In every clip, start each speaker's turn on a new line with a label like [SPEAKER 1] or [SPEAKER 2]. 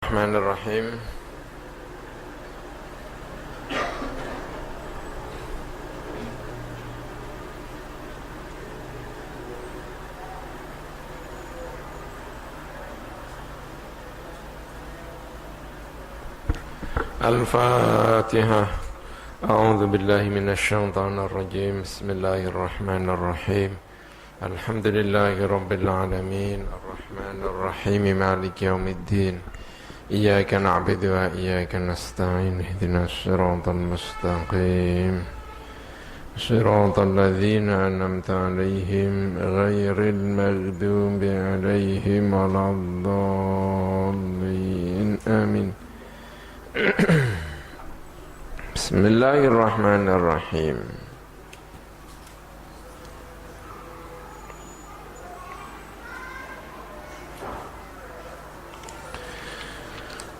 [SPEAKER 1] Bismillahirrahmanirrahim. Al-Fatihah. A'udzu billahi minasyaitonir rajim. Bismillahirrahmanirrahim. Alhamdulillahi rabbil alamin. Arrahmanir rahim. Maliki yaumiddin. إياك نعبد وإياك نستعين اهدنا الصراط المستقيم صراط الذين أنعمت عليهم غير المغضوب عليهم ولا الضالين آمين. بسم الله الرحمن الرحيم.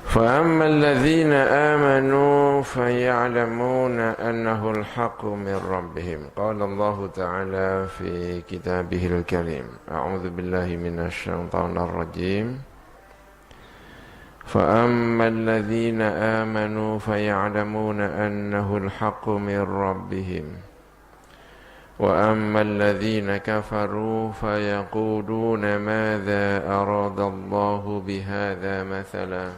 [SPEAKER 1] فأما الذين آمنوا فيعلمون أنه الحق من ربهم. قال الله تعالى في كتابه الكريم: أعوذ بالله من الشيطان الرجيم. فأما الذين آمنوا فيعلمون أنه الحق من ربهم وأما الذين كفروا فيقولون ماذا أراد الله بهذا مثلا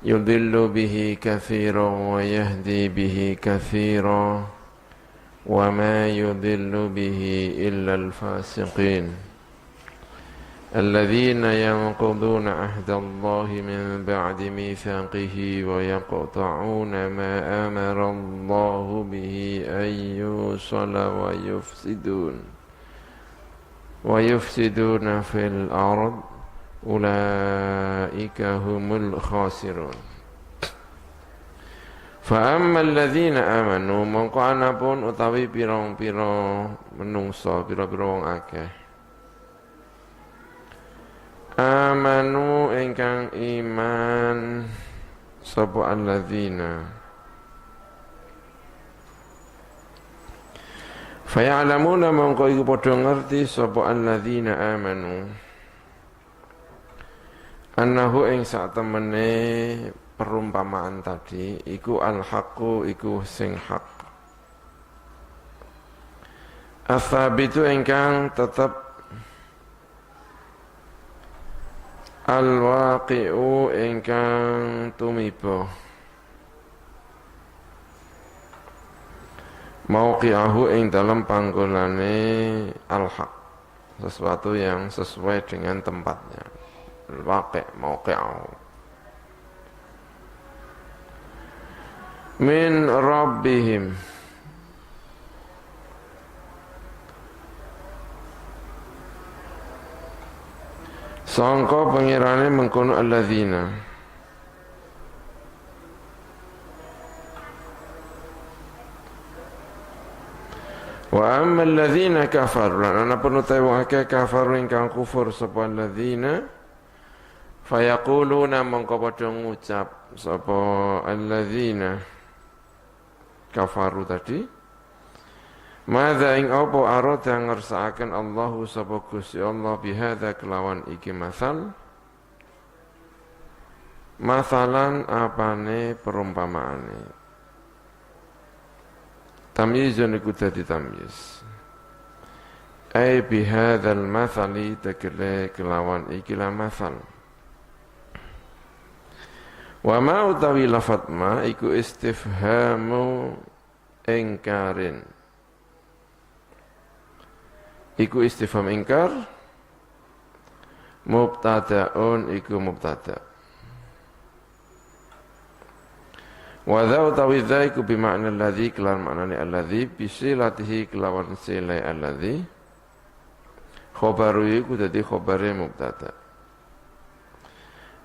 [SPEAKER 1] يضل به كثيرا ويهدي به كثيرا وما يضل به إلا الفاسقين الذين ينقضون عهد الله من بعد ميثاقه ويقطعون ما أمر الله به أن يوصل ويفسدون في الأرض ulaika humul khasirun. Fa ammal ladzina amanu mongko anapun utawi pira-pira menungso, pira-pira wong akeh amanu ingkang iman sapa alladzina fa ya'lamuna mongko iku padha ngerti sapa alladzina amanu annahu ing satemene perumpamaan tadi iku al-haqqu iku sing hak atsabitu ingkang tetep al-waqi'u ingkang tumiba mauqi'ahu ing dalam panggonane al-haq, sesuatu yang sesuai dengan tempatnya. Al-waqi' mauqi'ahu min rabbihim sangka pengirane mengkono alladzina wa amma alladzina kafaru lan ana penutai wong akeh kafaru ingkang kufur sapa alladzina fayaquluna mongko padha ngucap sapa alladzina kafaru tadi madza ing apa arada ngersakaken Allahu sapa Gusti Allah bihadza kelawan iki masalan apane perumpamaane tamyizun iku dadi tamyiz ai bihadzal mathali tekele kelawan ikilah masal. Wa ma utawi lafat ma iku istifhamu ingkarin. Iku istifham ingkar, mubtada'un iku mubtada'. Wa dha utawi dha iku bimakna alladhi kelan maknane alladhi bisilatihi kelawan silai alladhi khobaru iku dadi khobare mubtada'.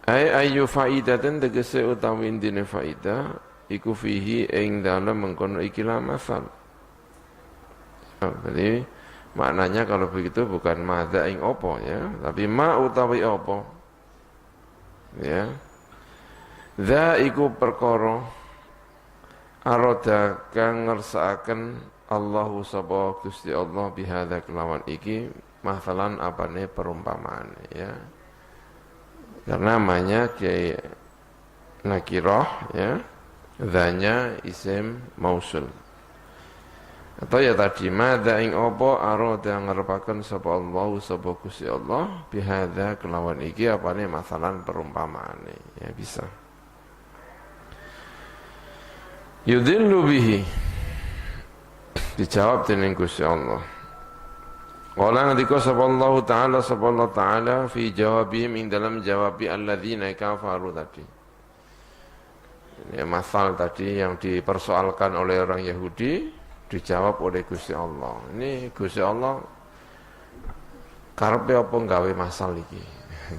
[SPEAKER 1] Ayu faidaten tegese utawi indine faidah iku fihi ing dalem mengkono ikilah masal. Jadi maknanya kalau begitu bukan madza ing opo ya, tapi ma utawi opo. Ya. Dza iku perkara arada kang ngersakaken Allahu sapa Gusti Allah bihadza kelawan iki masalan apane perumpamaan ya. Karena namanya di nakirah ya, dzanya isim mausul. Atau ya tadi madza ing apa arada ngarepaken sapa Allah sapa Gusti Allah bihadza kelawan iki apane masalan perumpamaane ya bisa. Yudillu bihi dijawab dening Gusti Allah. Qala ngendika sapa Allah taala fi jawabihim ing dalam jawabi alladzina kafaru tadi. Ini masal tadi yang dipersoalkan oleh orang Yahudi dijawab oleh Gusti Allah. Ini Gusti Allah karepe apa gawe masal iki?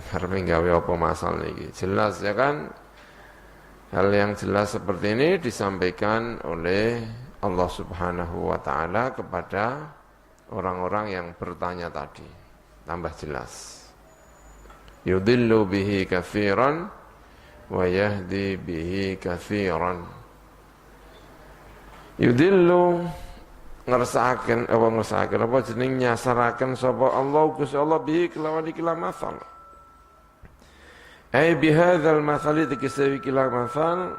[SPEAKER 1] Karepe gawe apa masal iki? Jelas ya kan? Hal yang jelas seperti ini disampaikan oleh Allah Subhanahu wa taala kepada orang-orang yang bertanya tadi. Tambah jelas. Yudillu bihi katsiran wa yahdi bihi katsiran. Yudillu ngersakaken apa jeneng nyasaraken sapa Allah Gusti Allah bihi kelawan ikilah masal. Ai bihadzal masali dikisah ikilah masal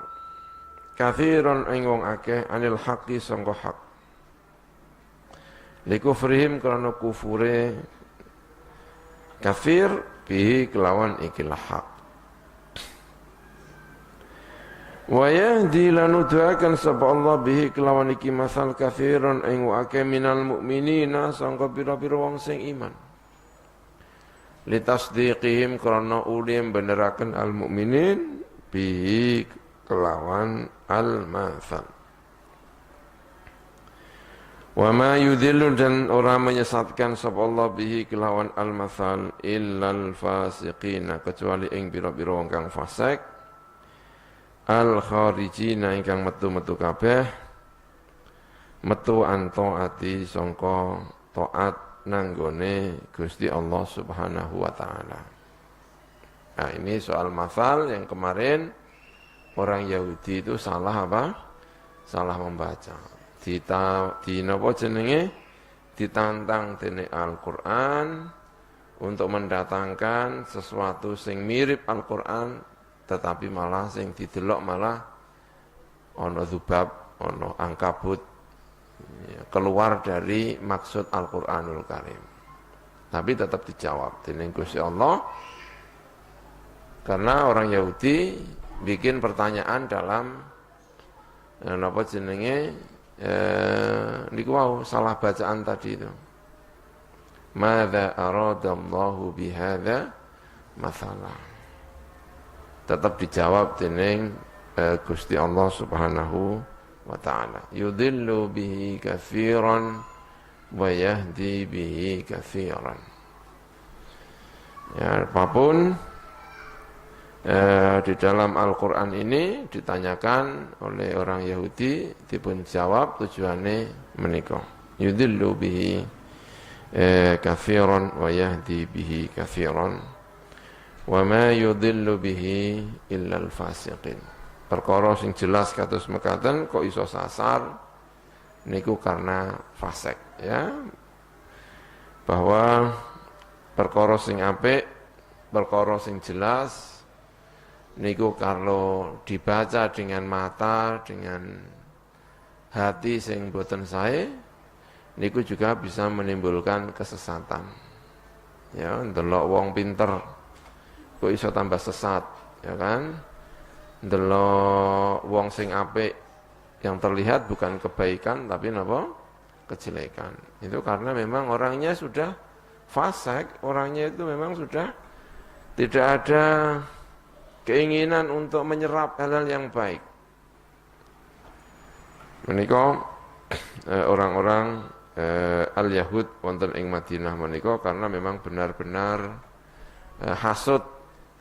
[SPEAKER 1] katsiran ing wong akeh anil haqqi sangka hak. Likufrihim karena kufure kafir bihi kelawan ikilah hak. Wa yahdi lanuduhaken sapa Allah bihi kelawan iki masal katsiran ing akeh minal mukminina sangka pira-pira wong sing iman. Litasdiqihim karena ulim beneraken al mukminin bihi kelawan al masal. Wa ma yudhillu dan orang menyesatkan sapa Allah bihi kelawan al masal illal fasiqina kecuali ing pira-pira wong kang fasik. Al-kharijina ingkang metu-metu kabeh metu antaati sangka taat nanggone Gusti Allah Subhanahu wa taala. Nah, ini soal masal yang kemarin orang Yahudi itu salah apa? Salah membaca. Napa jenenge? Ditantang dening Al-Qur'an untuk mendatangkan sesuatu sing mirip Al-Qur'an tetapi malah sing didelok malah ana dzubab, ana angkabut ya, keluar dari maksud Al-Qur'anul Karim. Tapi tetap dijawab dening Gusti Allah karena orang Yahudi bikin pertanyaan dalam napa jenenge niku wau salah bacaan tadi itu. Madza aradallahu bihadza masalah. Tetap dijawab dening Gusti Allah Subhanahu wa taala. Yudillu bihi katsiran wa yahdi bihi katsiran. Ya, apapun di dalam Al-Qur'an ini ditanyakan oleh orang Yahudi dipun jawab tujuane menika. Yudillu bihi katsiran wa yahdi bihi katsiran. Wa ma yudhillu bihi illa al-fasiqin. Perkara sing jelas kados mekaten kok iso sasar niku karena fasik ya. Bahwa perkara sing apik, perkara sing jelas niku kalau dibaca dengan mata, dengan hati sing boten sae niku juga bisa menimbulkan kesesatan. Ya, ndelok wong pinter kok iso tambah sesat, ya kan? Ndelok wong sing apik yang terlihat bukan kebaikan tapi napa? Kejelekan. Itu karena memang orangnya sudah fasik, orangnya itu memang sudah tidak ada keinginan untuk menyerap hal-hal yang baik. Menika orang-orang al-Yahud wonten ing Madinah menika karena memang benar-benar hasud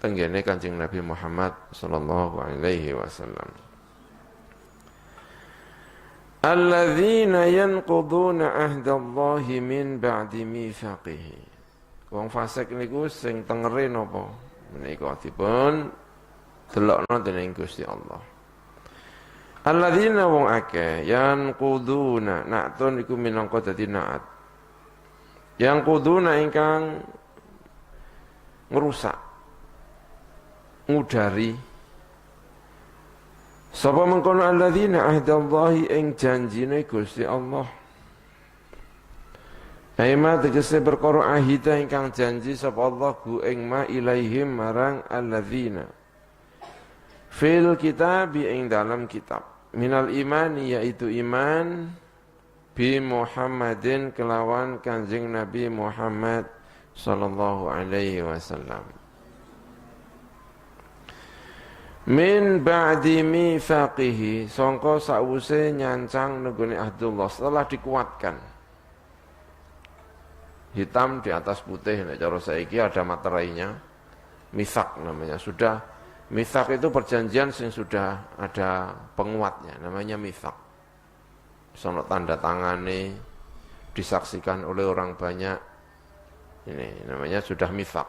[SPEAKER 1] tenggene Kanjeng Nabi Muhammad sallallahu alaihi wasallam. Alladzina yanquduna ahdallahi min ba'di mitsaqihi. Wong fasik niku sing tengere napa? Menika dipun delokno dening Gusti Allah. Alladzina wong akeh yanquduna na'tun iku minangka dadi na'at. Yanquduna ingkang ngrusak ngudari sapa mengkono alladzina ahdallahi ing janjine Gusti Allah. Aima tegese perkara ahida ingkang janji sapa Allah gu ing ma ilaihim marang alladzina fil kitab ing dalam kitab minal imani yaitu iman bi Muhammadin kelawan Kanjeng Nabi Muhammad sallallahu alaihi wasallam. Min ba'di mitsaqihi sangka sawuse nyancang nenggone Ahdullah setelah dikuatkan. Hitam di atas putih, nek cara saiki ada materainya. Mitsak namanya. Sudah mitsak itu perjanjian yang sudah ada penguatnya, namanya mitsak. Sono tanda tangane disaksikan oleh orang banyak. Ini namanya sudah mitsak.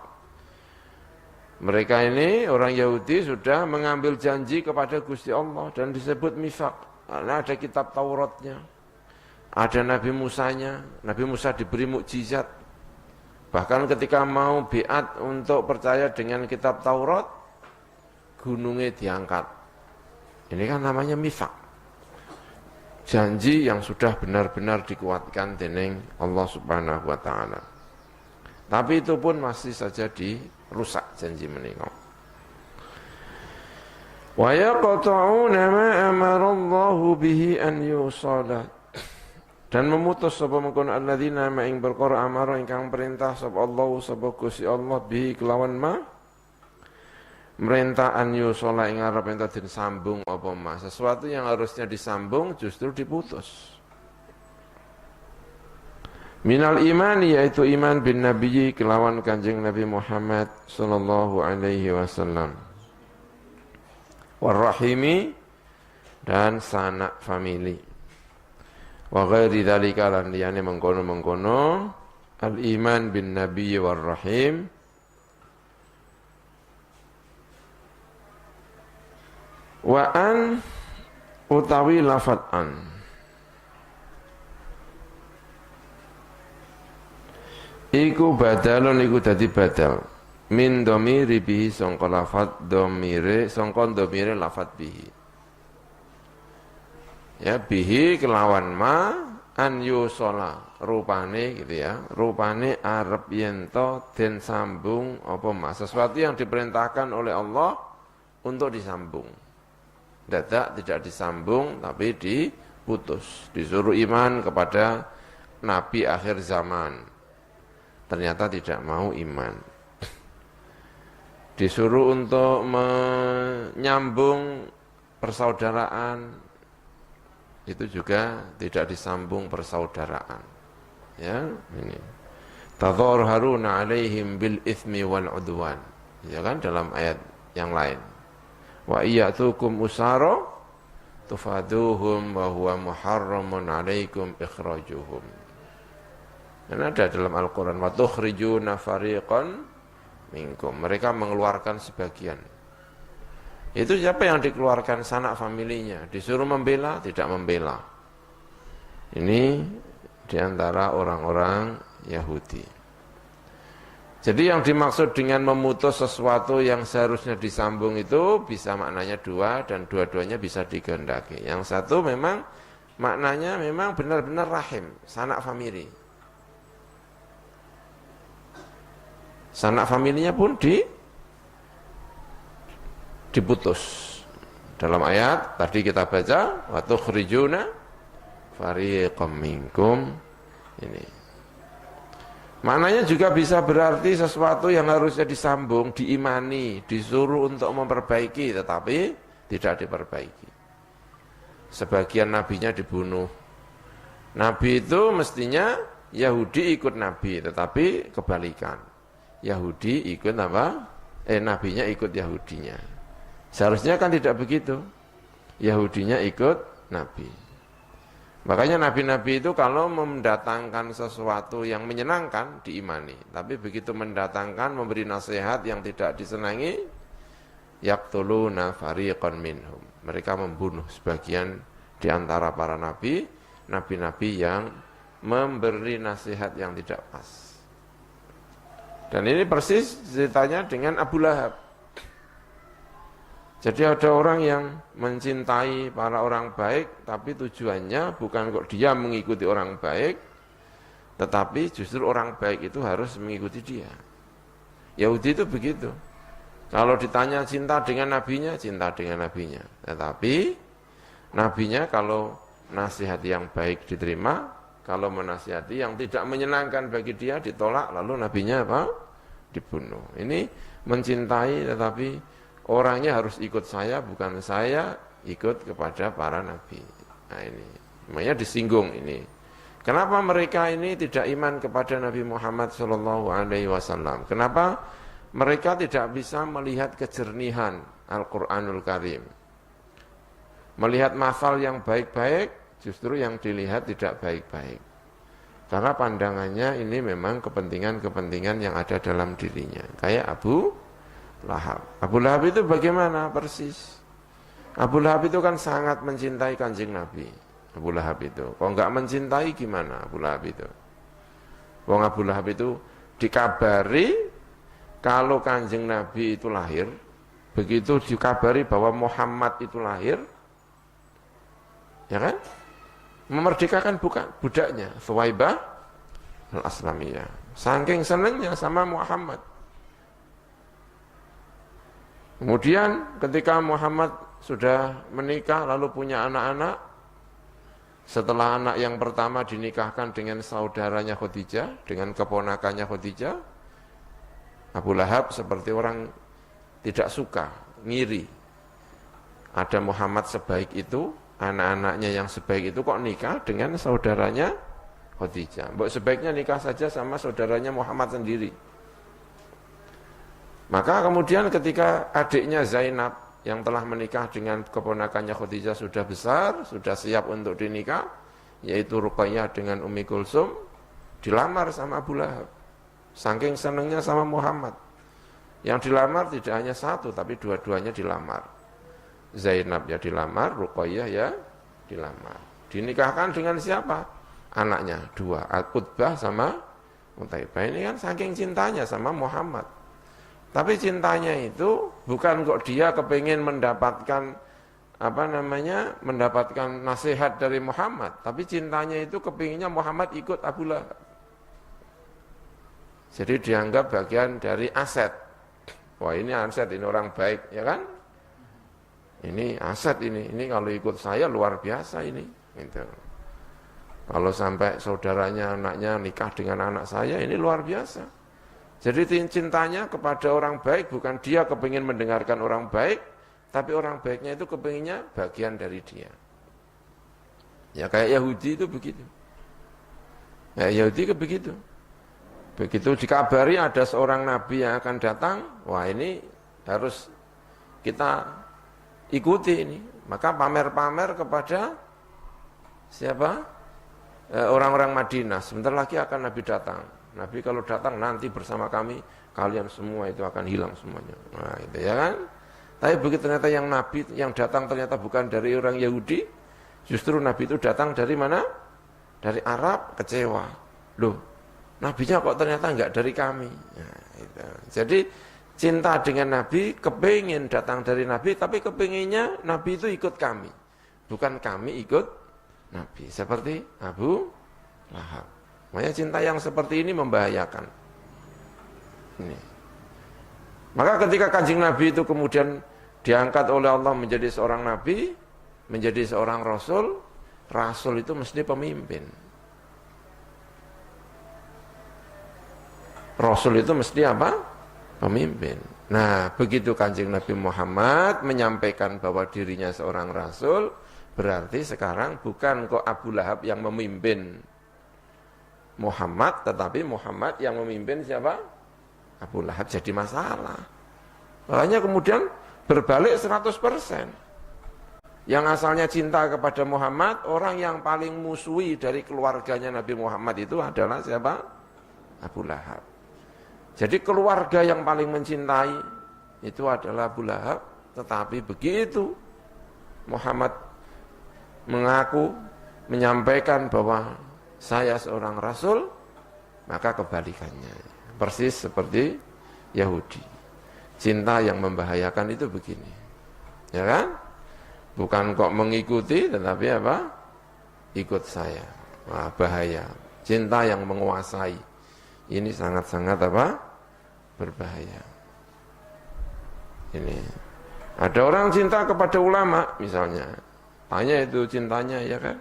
[SPEAKER 1] Mereka ini orang Yahudi sudah mengambil janji kepada Gusti Allah dan disebut mitsak. Karena ada kitab Tauratnya. Ada Nabi Musanya, Nabi Musa diberi mukjizat. Bahkan ketika mau biat untuk percaya dengan kitab Taurat, gunungnya diangkat. Ini kan namanya mitsak. Janji yang sudah benar-benar dikuatkan dening Allah Subhanahu wa taala. Tapi itu pun masih saja dirusak janji menika. Wa yaqta'una ma amara Allahu bihi an yusala. Dan memutus sapa mengkono alladzina ma ing perkara amara ingkang perintah sapa Allah sapa Gusti Allah bihi kelawan ma merintah an yusala ing arep ento disambung apa ma sesuatu yang harusnya disambung justru diputus. Minal imani yaitu iman bin nabiyyi kelawan Kanjeng Nabi Muhammad sallallahu alaihi wasallam. Warrahimi dan sanak famili. Wa ghairi dzalika lan liyane mengkono-mengkono al-iman bin nabiyyi war rahim wa an utawi lafat an iku badalun iku dadi badal min dhamiri bihi sangka lafat dhamire sangka dhamire lafat bihi. Ya bihi kelawan ma an yusola rupane gitu ya, rupane arep yento den sambung apa ma sesuatu yang diperintahkan oleh Allah untuk disambung. Dadak tidak disambung tapi diputus, disuruh iman kepada nabi akhir zaman. Ternyata tidak mau iman. Disuruh untuk menyambung persaudaraan, itu juga tidak disambung persaudaraan. Ya, ini. Tadharharuna 'alaihim bil itsmi wal 'udwan. Ya kan dalam ayat yang lain. Wa iyatukum usara tufaduhum wa huwa muharramun 'alaikum ikhrajuhum. Dan ada dalam Al-Qur'an wa tukhrijuna fariqan minkum. Mereka mengeluarkan sebagian. Itu siapa yang dikeluarkan sanak familinya? Disuruh membela, tidak membela. Ini diantara orang-orang Yahudi. Jadi yang dimaksud dengan memutus sesuatu yang seharusnya disambung itu bisa maknanya dua dan dua-duanya bisa dikehendaki. Yang satu memang maknanya memang benar-benar rahim, sanak famili. Sanak familinya pun diputus. Dalam ayat tadi kita baca wa tukhrijuna fariqam minkum ini. Maknanya juga bisa berarti sesuatu yang harusnya disambung, diimani, disuruh untuk memperbaiki tetapi tidak diperbaiki. Sebagian nabinya dibunuh. Nabi itu mestinya Yahudi ikut nabi tetapi kebalikan. Yahudi ikut apa? Nabinya ikut Yahudinya. Seharusnya kan tidak begitu. Yahudinya ikut Nabi. Makanya Nabi-Nabi itu kalau mendatangkan sesuatu yang menyenangkan, diimani. Tapi begitu mendatangkan, memberi nasihat yang tidak disenangi, yaqtuluna fariqan minhum. Mereka membunuh sebagian di antara para Nabi, Nabi-Nabi yang memberi nasihat yang tidak pas. Dan ini persis ceritanya dengan Abu Lahab. Jadi ada orang yang mencintai para orang baik, tapi tujuannya bukan kok dia mengikuti orang baik, tetapi justru orang baik itu harus mengikuti dia. Yahudi itu begitu. Kalau ditanya cinta dengan nabinya, cinta dengan nabinya. Tetapi nabinya kalau nasihat yang baik diterima, kalau menasihati yang tidak menyenangkan bagi dia ditolak, lalu nabinya apa? Dibunuh. Ini mencintai tetapi orangnya harus ikut saya, bukan saya ikut kepada para nabi. Nah ini, makanya disinggung ini. Kenapa mereka ini tidak iman kepada Nabi Muhammad SAW? Kenapa mereka tidak bisa melihat kejernihan Al-Quranul Karim? Melihat masal yang baik-baik, justru yang dilihat tidak baik-baik. Karena pandangannya ini memang kepentingan-kepentingan yang ada dalam dirinya. Kayak Abu Lahab. Abu Lahab itu bagaimana persis? Abu Lahab itu kan sangat mencintai Kanjeng Nabi. Abu Lahab itu, kalau enggak mencintai gimana Abu Lahab itu? Wong Abu Lahab itu dikabari kalau Kanjeng Nabi itu lahir, begitu dikabari bahwa Muhammad itu lahir, ya kan? Memerdekakan budaknya, Thuwaibah al-Aslamiyah. Saking senangnya sama Muhammad. Kemudian ketika Muhammad sudah menikah lalu punya anak-anak, setelah anak yang pertama dinikahkan dengan saudaranya Khadijah, dengan keponakannya Khadijah, Abu Lahab seperti orang tidak suka, ngiri. Ada Muhammad sebaik itu, anak-anaknya yang sebaik itu kok nikah dengan saudaranya Khadijah. Mbok sebaiknya nikah saja sama saudaranya Muhammad sendiri. Maka kemudian ketika adiknya Zainab yang telah menikah dengan keponakannya Khadijah sudah besar, sudah siap untuk dinikah, yaitu Ruqayyah dengan Ummi Kulsum, dilamar sama Abu Lahab. Saking senangnya sama Muhammad. Yang dilamar tidak hanya satu, tapi dua-duanya dilamar. Zainab ya dilamar, Ruqayyah ya dilamar. Dinikahkan dengan siapa? Anaknya dua, Al-Qutbah sama Utaibah. Ini kan saking cintanya sama Muhammad. Tapi cintanya itu bukan kok dia kepingin mendapatkan mendapatkan nasihat dari Muhammad, tapi cintanya itu kepinginnya Muhammad ikut Abu Lahab. Jadi dianggap bagian dari aset. Wah ini aset, ini orang baik, ya kan? Ini aset ini kalau ikut saya luar biasa ini. Gitu. Kalau sampai saudaranya anaknya nikah dengan anak saya, ini luar biasa. Jadi cintanya kepada orang baik bukan dia kepingin mendengarkan orang baik, tapi orang baiknya itu kepinginnya bagian dari dia. Ya kayak Yahudi itu begitu. Ya Yahudi begitu. Begitu dikabari ada seorang nabi yang akan datang, wah ini harus kita ikuti ini. Maka pamer-pamer kepada siapa? Orang-orang Madinah. Sebentar lagi akan Nabi datang. Nabi kalau datang nanti bersama kami, kalian semua itu akan hilang semuanya. Nah itu ya kan. Tapi begitu ternyata yang Nabi yang datang ternyata bukan dari orang Yahudi, justru Nabi itu datang dari mana? Dari Arab, kecewa. Loh, Nabinya kok ternyata enggak dari kami. Nah, itu. Jadi cinta dengan Nabi, kepingin datang dari Nabi, tapi kepinginnya Nabi itu ikut kami. Bukan kami ikut Nabi. Seperti Abu Lahab. Makanya cinta yang seperti ini membahayakan. Ini. Maka ketika Kanjeng Nabi itu kemudian diangkat oleh Allah menjadi seorang Nabi, menjadi seorang Rasul, Rasul itu mesti pemimpin. Rasul itu mesti apa? Pemimpin. Nah, begitu Kanjeng Nabi Muhammad menyampaikan bahwa dirinya seorang Rasul, berarti sekarang bukan kok Abu Lahab yang memimpin Muhammad, tetapi Muhammad yang memimpin siapa? Abu Lahab. Jadi masalah. Makanya kemudian berbalik 100%. Yang asalnya cinta kepada Muhammad, orang yang paling musuhi dari keluarganya Nabi Muhammad itu adalah siapa? Abu Lahab. Jadi keluarga yang paling mencintai itu adalah Abu Lahab. Tetapi begitu Muhammad mengaku, menyampaikan bahwa saya seorang Rasul, maka kebalikannya. Persis seperti Yahudi. Cinta yang membahayakan itu begini. ya kan? Bukan kok mengikuti, tetapi apa? Ikut saya. Wah, bahaya. Cinta yang menguasai. Ini sangat-sangat apa? Berbahaya. Ini. Ada orang cinta kepada ulama, misalnya. Tanya itu cintanya, ya kan?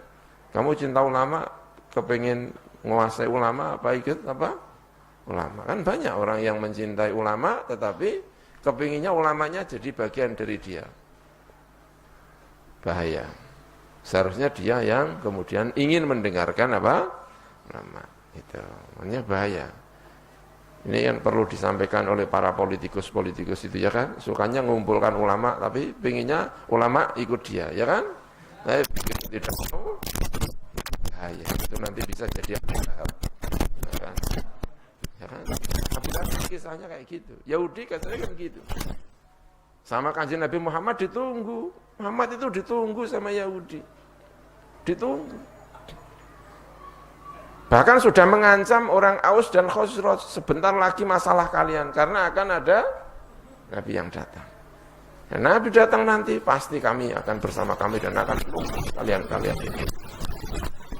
[SPEAKER 1] Kamu cinta ulama, kepingin menguasai ulama, apa ikut apa? Ulama. Kan banyak orang yang mencintai ulama, tetapi kepinginnya ulamanya jadi bagian dari dia. Bahaya. Seharusnya dia yang kemudian ingin mendengarkan apa? Ulama. Itu. Makanya bahaya. Ini yang perlu disampaikan oleh para politikus-politikus itu, ya kan? Sukanya mengumpulkan ulama, tapi pinginnya ulama ikut dia, ya kan? Saya pikir tidak mau. Bahaya. Itu nanti bisa jadi apa? Ya kan? Ya kan? Tapi kisahnya kayak gitu. Yahudi katanya kan gitu. Sama kanjeng Nabi Muhammad ditunggu. Muhammad itu ditunggu sama Yahudi. Ditunggu. Bahkan sudah mengancam orang Aus dan Khosraj, sebentar lagi masalah kalian. Karena akan ada Nabi yang datang. Dan Nabi datang nanti, pasti kami akan bersama kami dan akan menunggu kalian-kalian ini.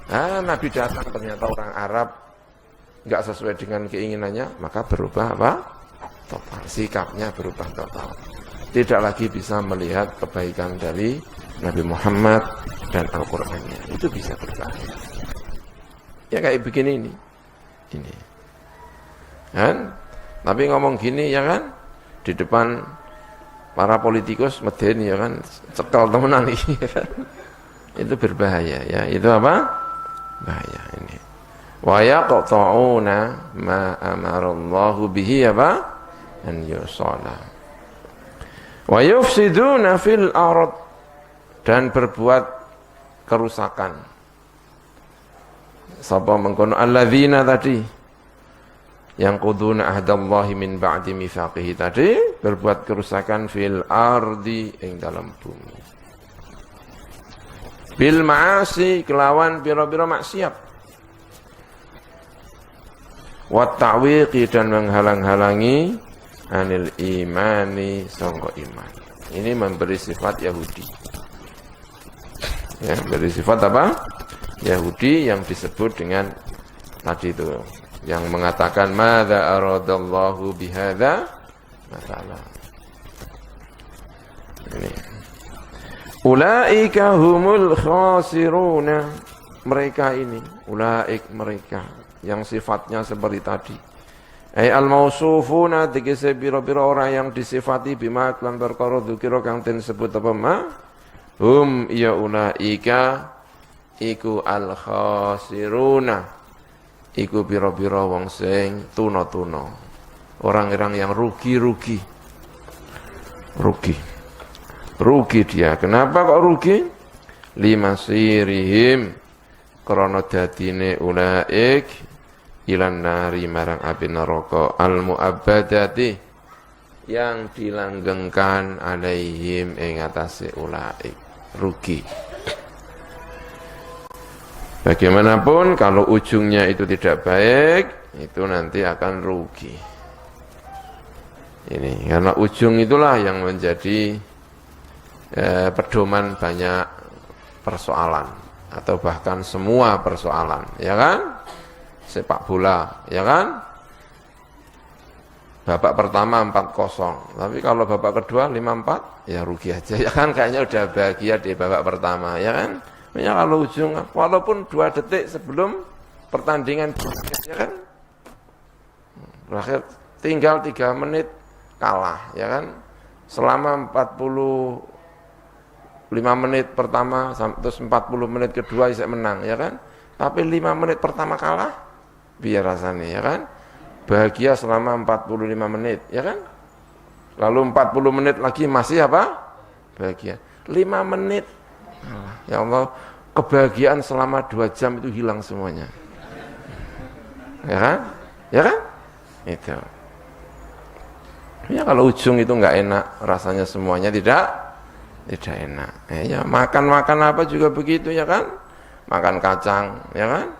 [SPEAKER 1] Nah, Nabi datang ternyata orang Arab nggak sesuai dengan keinginannya, maka berubah apa? Total. Sikapnya berubah total. Tidak lagi bisa melihat kebaikan dari Nabi Muhammad dan Al-Qur'annya. Itu bisa berbahaya. Ya kayak begini ini. Ini. Kan? Tapi ngomong gini ya kan? Di depan para politikus medeni ya kan, cekal temenan ya kan? Itu berbahaya ya. Itu apa? Bahaya ini. Wa yaqta'una ma amarallahu bihi apa? An yusala. Wa yufsiduna fil ard, dan berbuat kerusakan. Sapa mengkono alladzina tadi yang quduna ahdallahi min ba'di mitsaqihi tadi, berbuat kerusakan fil ardi ing dalam bumi. Bil ma'asi, kelawan pira-pira maksiat. Wa ta'wiqi, dan menghalang-halangi anil imani, sangka iman. Ini memberi sifat Yahudi. Ya, beri sifat apa? Yahudi yang disebut dengan tadi itu, yang mengatakan madza aradallahu bihadza matala. Ini. Ulaika humul khasiruna, mereka ini, ulaik mereka yang sifatnya seperti tadi. Ai al-mausufuna, tegese biro-biro orang yang disifati bima lan perkara dzikira kang den sebut apa ma? Hum ya ulaika iku al-khasiruna, iku biro-biro wong sing tuna-tuna, orang-orang yang rugi dia. Kenapa kok rugi? Limasirihim, krana dadine ulaik ilan nari, marang api neraka, al-mu'abbadati, yang dilanggengkan alaihim ing atase ulaik, rugi. Bagaimanapun kalau ujungnya itu tidak baik, itu nanti akan rugi. Ini karena ujung itulah yang menjadi pedoman banyak persoalan atau bahkan semua persoalan, ya kan? Sepak bola, ya kan? Babak pertama 4-0, tapi kalau babak kedua 5-4, ya rugi aja, ya kan? Kayaknya udah bahagia di babak pertama, ya kan? Ya kalau ujung, walaupun 2 detik sebelum pertandingan, ya kan, berakhir tinggal 3 menit kalah, ya kan, selama 45 menit pertama, terus 40 menit kedua bisa menang, ya kan, tapi 5 menit pertama kalah, biar rasanya, ya kan, bahagia selama 45 menit, ya kan, lalu 40 menit lagi masih apa? Bahagia, 5 menit. Ya Allah, kebahagiaan selama 2 jam itu hilang semuanya. Ya kan? Ya kan? Itu. Ya kalau ujung itu enggak enak, rasanya semuanya tidak enak. Ya makan apa juga begitu, ya kan? Makan kacang, ya kan?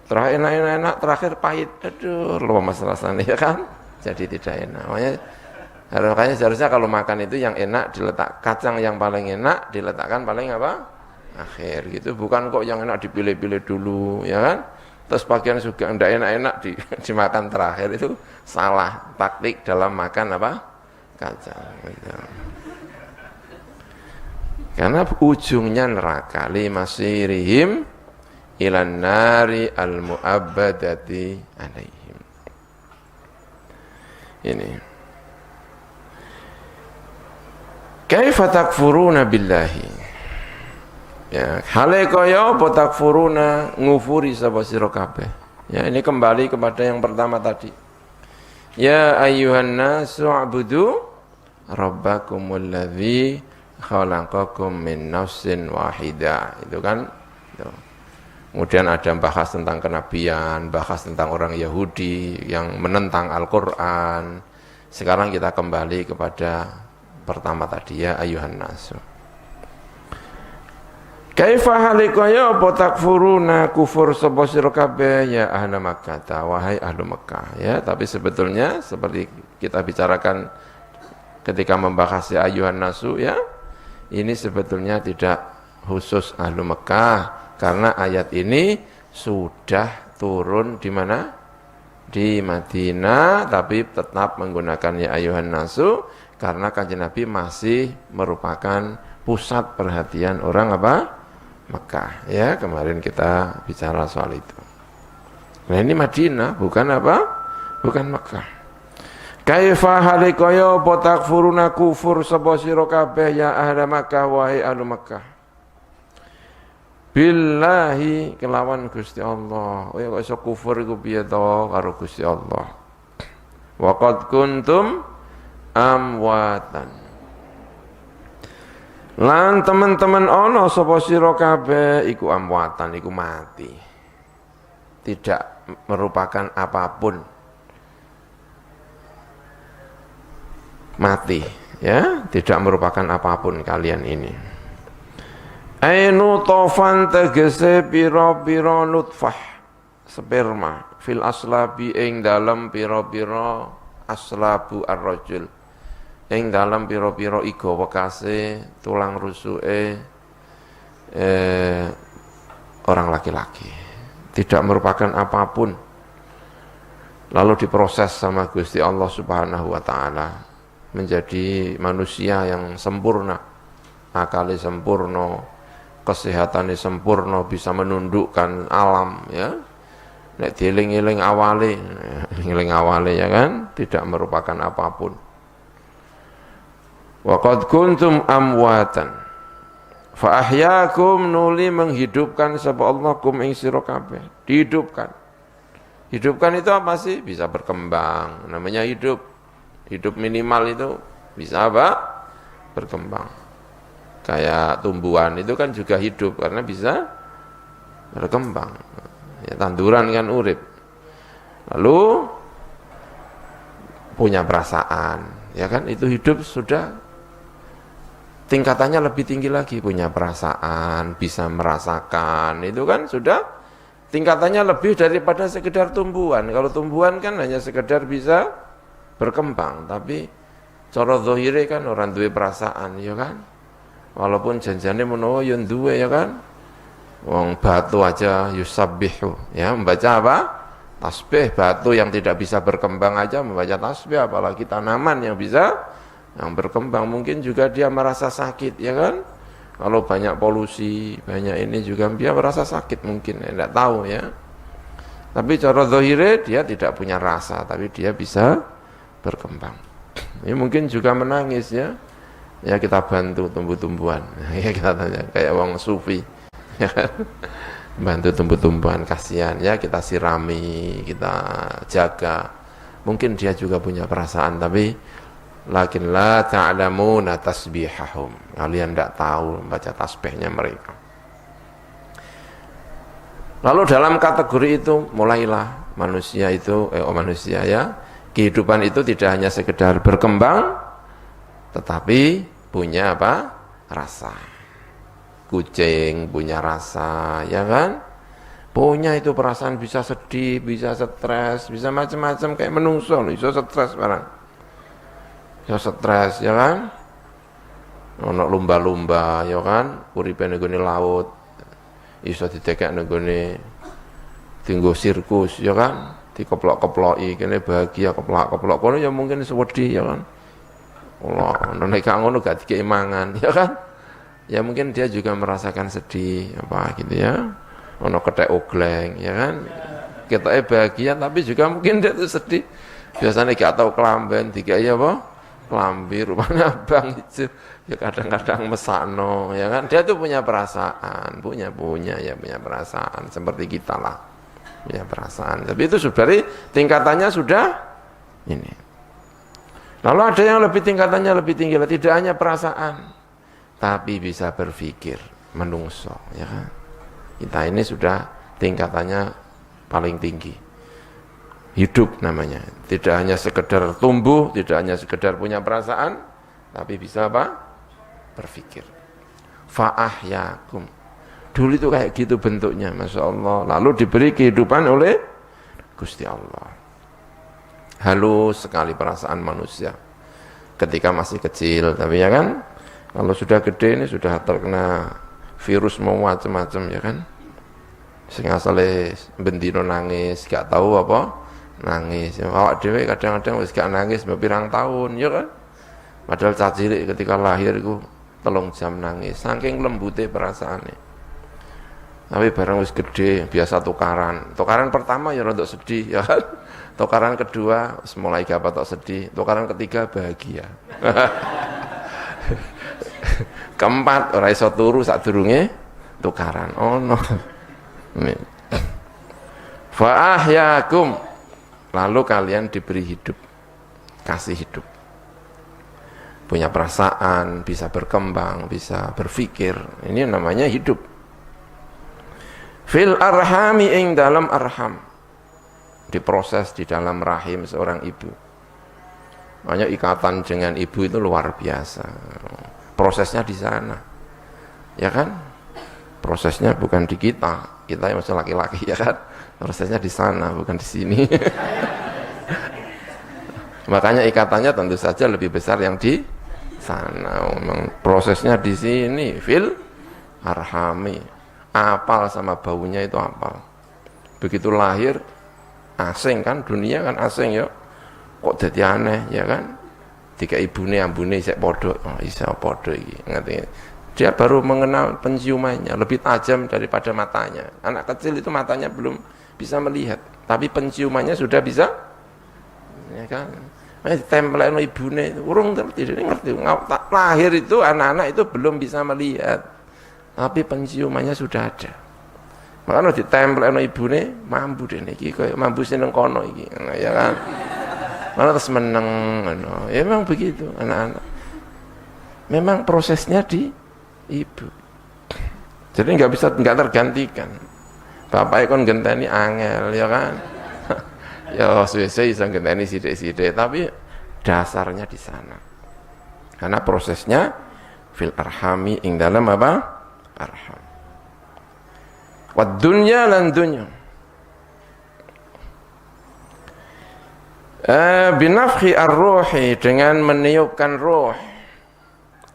[SPEAKER 1] Terakhir enak, terakhir pahit. Aduh, lemas rasanya, ya kan? Jadi tidak enak. Makanya Makanya seharusnya kalau makan itu yang enak diletak, kacang yang paling enak diletakkan paling apa? Akhir gitu. Bukan kok yang enak dipilih-pilih dulu, ya kan? Terus bagian juga enggak enak-enak dimakan terakhir, itu salah taktik dalam makan apa? Kacang. Gitu. Karena ujungnya neraka, limasirihim ilan nari al-mu'abbadati alaihim. Ini. Kaifa takfuruna billahi? Ya, hale kaya apa takfuruna ngufuri sapa sira kabeh. Ya, ini kembali kepada yang pertama tadi. Ya ayyuhan nasu ubudu rabbakumul ladzi khalaqakum min nafsin wahidah. Itu kan itu. Kemudian ada bahas tentang kenabian, bahas tentang orang Yahudi yang menentang Al-Qur'an. Sekarang kita kembali kepada pertama tadi, ya ayuhan nasu. Kaifa halikaya apa takfuruna kufur sapa sira kabeh ya ahli Makkah, wahai ahli Makkah, ya. Tapi sebetulnya seperti kita bicarakan ketika membahas ya ayuhan nasu, ya, ini sebetulnya tidak khusus ahli Makkah, karena ayat ini sudah turun di mana? Di Madinah, tapi tetap menggunakan ya ayuhan nasu karena Kanjeng Nabi masih merupakan pusat perhatian orang apa? Mekah, ya. Kemarin kita bicara soal itu. Nah, ini Madinah, bukan apa? Bukan Mekah. Kaifa halikaya apa takfuruna kufur sapa sira kabeh ya ahli Makkah, wahai ahli Makkah. Billahi kelawan Gusti Allah. Oh ya, kok iso kufur iku piye to karo Gusti Allah? Wa qad kuntum amwatan. Lan teman-teman ana sapa sira kabeh iku amwatan, iku mati. Tidak merupakan apapun. Mati, ya, tidak merupakan apapun kalian ini. Ainu tofan tegese pira-pira nutfah sperma fil aslabi ing dalem pira-pira aslabu ar-rajul ing dalam piro-piro iga wekase tulang rusuke orang laki-laki, tidak merupakan apapun, lalu diproses sama Gusti Allah Subhanahu wa taala menjadi manusia yang sempurna, akali sempurna, kesehatannya sempurna, bisa menundukkan alam, ya. Nek dieling-eling awale, eling awale, ya kan, tidak merupakan apapun. Wa qad kuntum amwatan fa ahyaakum, nuli menghidupkan sapa Allah kum ing sira kabeh, dihidupkan. Hidupkan itu apa sih? Bisa berkembang, namanya hidup. Hidup minimal itu bisa apa? Berkembang. Kayak tumbuhan itu kan juga hidup karena bisa berkembang. Ya, tanduran kan urip. Lalu punya perasaan, ya kan, itu hidup sudah tingkatannya lebih tinggi lagi, punya perasaan, bisa merasakan, itu kan sudah tingkatannya lebih daripada sekedar tumbuhan. Kalau tumbuhan kan hanya sekedar bisa berkembang, tapi cara zahire kan orang duwe perasaan, ya kan. Walaupun janjane menawa yo duwe, ya kan. Wong batu aja yusabbihu, ya, membaca apa? Tasbih. Batu yang tidak bisa berkembang aja membaca tasbih, apalagi tanaman yang bisa yang berkembang. Mungkin juga dia merasa sakit, ya kan. Kalau banyak polusi, banyak ini juga dia merasa sakit mungkin, tidak tahu, ya. Tapi cara zahire dia tidak punya rasa, tapi dia bisa berkembang. Ini mungkin juga menangis, ya. Ya kita bantu tumbuh-tumbuhan. Ya kita tanya kayak wong sufi, ya kan? Bantu tumbuh-tumbuhan, kasihan, ya, kita sirami, kita jaga. Mungkin dia juga punya perasaan, tapi lakin la ta'lamuna tasbihahum, kalian tidak tahu membaca tasbihnya mereka. Lalu dalam kategori itu mulailah manusia itu manusia, ya, kehidupan itu tidak hanya sekedar berkembang, tetapi punya apa? Rasa. Kucing punya rasa, ya kan? Punya itu perasaan, bisa sedih, bisa stres, bisa macam-macam, kayak menungso, bisa stres barang. ya stres ya kan. Ono lumba-lumba ya kan, uripe ning gone laut. Iso ditekek ning gone tinggo sirkus ya kan, dikeplok-keploki kene bahagia keplok-keplok kono ya mungkin sewedi ya kan. Allah, nek gak ngono gak dikei mangan ya kan. Ya mungkin dia juga merasakan sedih apa gitu ya. Ono kethek ogleng ya kan. Ketoke bahagia tapi juga mungkin dia tuh sedih. Biasanya gak tahu kelamben dikai apa? Kelambi rupanya abang itu. Ya kadang-kadang mesakno ya kan. Dia tuh punya perasaan, punya perasaan seperti kita lah. Punya perasaan. Tapi itu sudah tingkatannya sudah ini. Lalu ada yang lebih tingkatannya lebih tinggi, tidak hanya perasaan, tapi bisa berpikir, menungso, ya kan? Kita ini sudah tingkatannya paling tinggi. Hidup namanya. Tidak hanya sekedar tumbuh, tidak hanya sekedar punya perasaan, tapi bisa apa? Berpikir. Fa'ahyakum. Dulu itu kayak gitu bentuknya, Masya Allah. Lalu diberi kehidupan oleh Gusti Allah. Halus sekali perasaan manusia ketika masih kecil, tapi ya kan kalau sudah gede ini sudah terkena virus mau macam-macam ya kan. Sing asale bendino nangis, gak tahu apa nangis. Awak dhewe kadang-kadang wis gak nangis pirang tahun ya kan. Padahal cah cilik ketika lahir iku 3 jam nangis, saking lembute perasaane. Tapi barang wis gede biasa tukaran. Tukaran pertama ya rada sedih ya kan. Tukaran kedua mulai gak patok sedih, tukaran ketiga bahagia. Keempat ora iso turu sadurunge tukaran. Oh no. Fa ahyakum. Lalu kalian diberi hidup. Kasih hidup. Punya perasaan, bisa berkembang, bisa berpikir. Ini namanya hidup. Fil arhami ing dalam arham. Diproses di dalam rahim seorang ibu. Makanya ikatan dengan ibu itu luar biasa. Prosesnya di sana. Ya kan? Prosesnya bukan di kita. Kita yang masih laki-laki ya kan? Prosesnya di sana, bukan di sini. Makanya ikatannya tentu saja lebih besar yang di sana. Memang prosesnya di sini, fil arhami. Apal sama baunya itu apal. Begitu lahir asing kan, dunia kan asing ya. Kok jadi aneh ya kan? Jika ibune ambune isek podo, oh isa podo iki. Ngerti. Dia baru mengenal penciumannya, lebih tajam daripada matanya. Anak kecil itu matanya belum bisa melihat, tapi penciumannya sudah bisa. Ya kan? Tempelno ibune, urung ngerti, lahir itu anak-anak itu belum bisa melihat. Tapi penciumannya sudah ada. Makanya ditempelno ibune mambu dene iki koyo mambu seneng kono iki. Ya kan? Malah terus meneng ngono. Ya memang begitu anak-anak. Memang prosesnya di ibu. Jadi enggak tergantikan. Bapak kon genteni angel ya kan. Ya suwe-suwe iso genteni sithik-sithik, tapi dasarnya di sana. Karena prosesnya fil arhami ing dalam apa? Arham. Wad dunya lan dunya. Binafhi ar-ruhi, dengan meniupkan ruh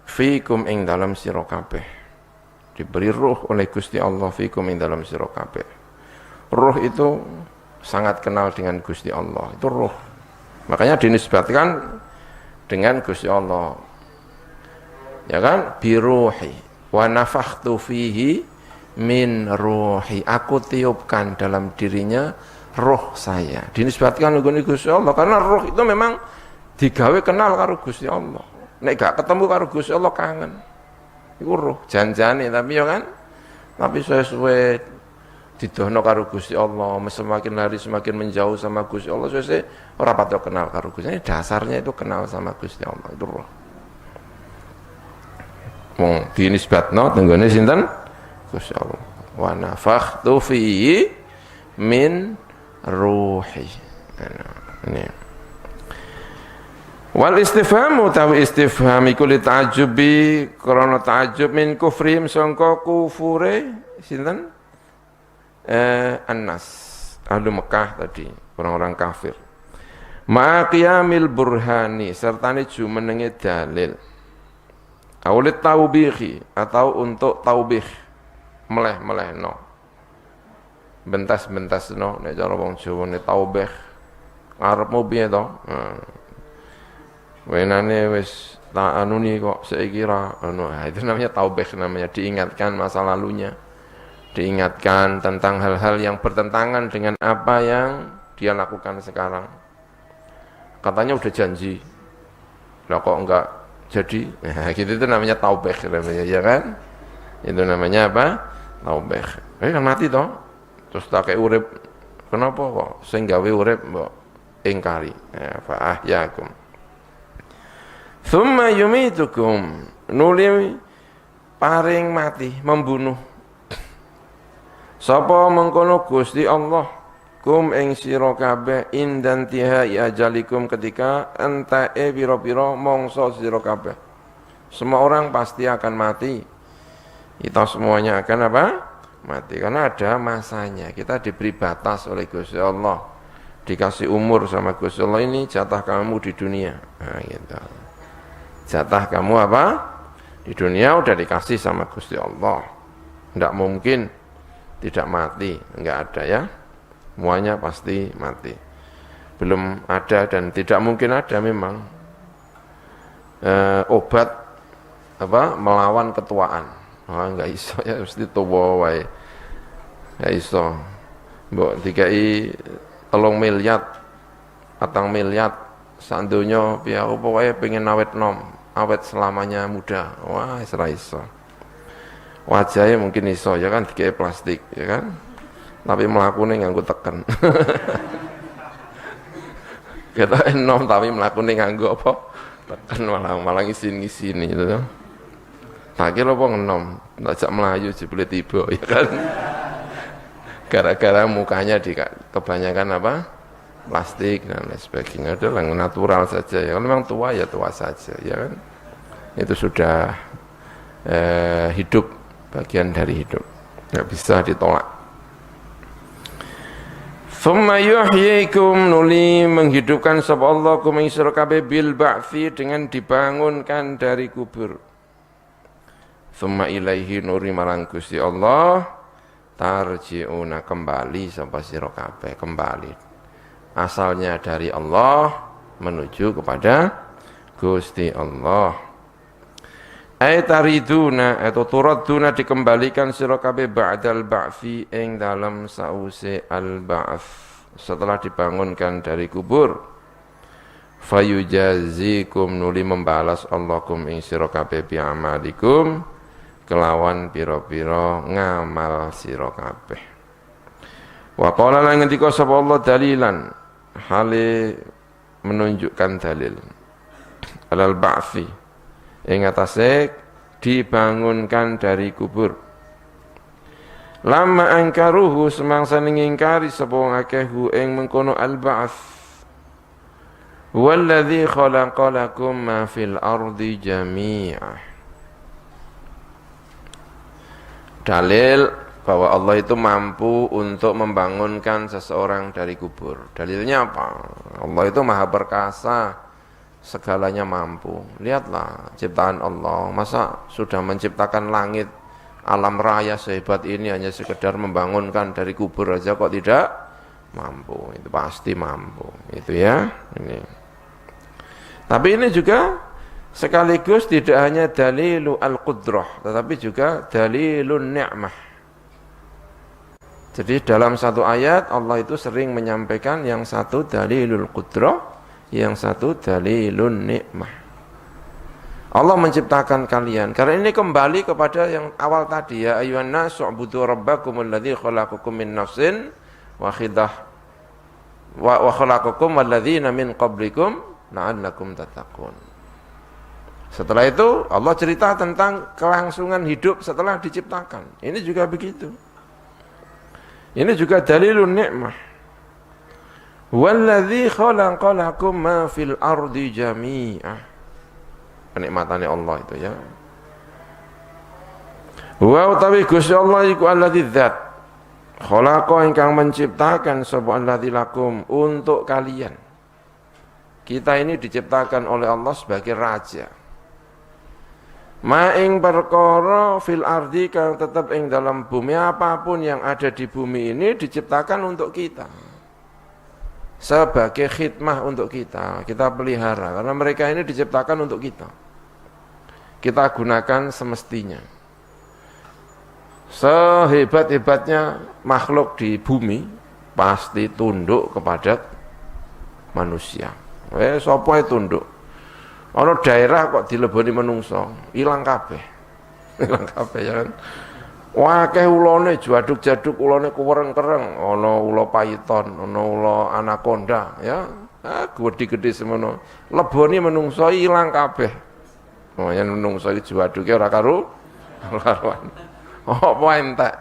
[SPEAKER 1] fikum ing dalam sira kabeh. Diberi ruh oleh Gusti Allah fikum ing dalam sira kabeh. Ruh itu sangat kenal dengan Gusti Allah, itu ruh. Makanya dinisbatkan dengan Gusti Allah. Ya kan? Biruhi wa nafakhtu fihi min ruhi. Aku tiupkan dalam dirinya roh saya. Dinisbatkan nggone Gusti Allah karena roh itu memang digawe kenal karo Gusti Allah. Nek gak ketemu karo Gusti Allah kangen. Iku roh janjane tapi ya kan. Tapi suwe-suwe didono karo Gusti Allah, semakin hari semakin menjauh sama Gusti Allah, suwe-suwe ora patok kenal karo Gusti. Ini dasarnya itu kenal sama Gusti Allah, itu roh. Wong dinisbatno tenggone sinten? Gusti Allah. Wa nafakhtu fihi min ruhi. Ini. Wal istifhamu tawi istifham iku li ta'ajjubi krana ta'ajjub min kufrihim sangka kufure sinten? An-nas ahlu Mekah tadi, orang-orang kafir. Ma qiyamil burhani sertane jumenenge dalil. Aulit taubihi atau untuk taubih meleh-melehno. Bentas-bentasno nek cara wong Jawa ne taubih. Arepmu piye to? Wenane wis tak anuni kok saiki ra anu. Itu namanya taubih, namanya diingatkan masa lalunya. Diingatkan tentang hal-hal yang bertentangan dengan apa yang dia lakukan sekarang. Katanya udah janji. Lah kok enggak jadi? Nah, gitu itu namanya taubih namanya, ya kan? Itu namanya apa? Taubih. Kan mati toh. Terus tak kayak urip. Kenapa kok sing gawe urip mbok ingkari? Ya fa ahyakum. Tsumma yumitukum. Nuli paring mati, membunuh. Sapa mengkono Gusti Allah kum ing sira kabeh indan tihai ajalikum ketika entae pira-pira mangsa sira kabeh. Semua orang pasti akan mati. Kita semuanya akan apa? Mati. Karena ada masanya. Kita diberi batas oleh Gusti Allah. Dikasih umur sama Gusti Allah, ini jatah kamu di dunia. Nah, gitu. Jatah kamu apa? Di dunia udah dikasih sama Gusti Allah. Tidak mungkin tidak mati, enggak ada ya. Semuanya pasti mati. Belum ada dan tidak mungkin ada memang obat apa melawan ketuaan. Enggak iso ya, mesti tuwa wae. Enggak iso. Mbok dikai 3 miliar, 4 miliar sak donya piye apa wae pengen awet nom, awet selamanya muda. Wah, ora iso. Wajahnya mungkin iso ya kan dikai plastik ya kan, tapi mlakune nganggo teken. Kita enom tapi mlakune nganggo apa? Teken malah ngisin-ngisini gitu. Tak kira apa ngenom, tak melayu jebule tiba ya kan. Gara-gara mukanya kebanyakan apa? Plastik dan lain sebagainya. Udah natural saja ya. Kalau memang tua ya tua saja ya kan. Itu sudah hidup, bagian dari hidup, nggak bisa ditolak. Tsumma yuhyikum nuli menghidupkan sapa Allah kum ing sira kabeh bil ba'tsi dengan dibangunkan dari kubur. Tsumma ilaihi nuri marang Gusti Allah tarji'una kembali sapa sira kabeh, kembali. Asalnya dari Allah menuju kepada Gusti Allah. Tariduna atau turaduna dikembalikan sira kabeh ba'dal ba'tsi ing dalam sause al-ba'ts, setelah dibangunkan dari kubur. Fayujazikum nuli membalas Allahum ing sira kabeh bi amalikum kelawan pira-pira ngamal sira kabeh. Wa qala lan ngendika sapa Allah dalilan hale menunjukkan dalil alal ba'tsi ing atase dibangunkan dari kubur. Lama angkaruhu semangsa ngingkari sapa wong akeh ing mengkono al-ba'ts. Walladzi khalaqa lakum ma fil ardi jami'ah. Dalil bahwa Allah itu mampu untuk membangunkan seseorang dari kubur. Dalilnya apa? Allah itu maha perkasa, segalanya mampu. Lihatlah ciptaan Allah, masa sudah menciptakan langit, alam raya sehebat ini hanya sekedar membangunkan dari kubur aja kok tidak mampu? Itu pasti mampu, itu ya. Ini. Tapi ini juga sekaligus tidak hanya dalilu al-qudrah, tetapi juga dalilun ni'mah. Jadi dalam satu ayat Allah itu sering menyampaikan yang satu dalilul qudrah, yang satu dalilun nikmah. Allah menciptakan kalian. Karena ini kembali kepada yang awal tadi, ya ayyuhan nasu ubudu rabbakumul ladzi khalaqakum min nafsin wahidah wa khalaqakum walladzina min qablikum la'allakum tattaqun. Setelah itu Allah cerita tentang kelangsungan hidup setelah diciptakan. Ini juga begitu. Ini juga dalilun nikmah. Walladzi khalaqa lakum ma fil ardi jami'ah. Kenikmatannya Allah itu ya. Wa utawi Gusti Allah iku alladzi dzat khalaqa ingkang menciptakan sapa alladzi lakum untuk kalian. Kita ini diciptakan oleh Allah sebagai raja. Ma ing perkara fil ardi kang tetep ing dalam bumi, apapun yang ada di bumi ini diciptakan untuk kita. Sebagai khidmah untuk kita pelihara karena mereka ini diciptakan untuk kita. Kita gunakan semestinya. Sehebat-hebatnya makhluk di bumi pasti tunduk kepada manusia. Sapa tunduk? Ana daerah kok dileboni menungso, ilang kabeh. Ilang kabeh ya kan. Wakeh ulone jaduk-jaduk ulone kuwereng-kereng, ana ula python, ana ula anaconda ya. Gede-gede semono. Leboni menungso ilang kabeh. Oh, yen menungso iki jaduke ora karuan. Apa entek?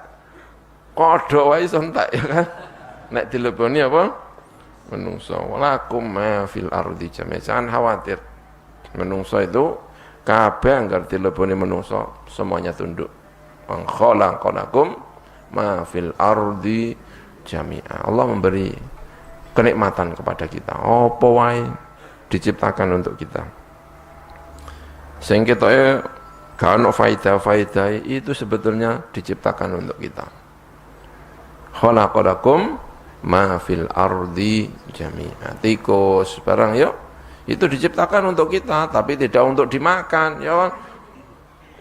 [SPEAKER 1] Kodhok wae iso entek ya kan. Nek dileboni apa? Menungso. Walakum ma fil ardi jami'an. Jangan khawatir. Menungso itu kabeh anggar dileboni menungso semuanya tunduk. Wa khalaqalakum ma fil ardi jami'a. Allah memberi kenikmatan kepada kita. Apa wae diciptakan untuk kita. Sing ketoke gak ono faedah itu sebetulnya diciptakan untuk kita. Khalaqalakum ma fil ardi jami'a. Tikus barang yuk itu diciptakan untuk kita tapi tidak untuk dimakan ya.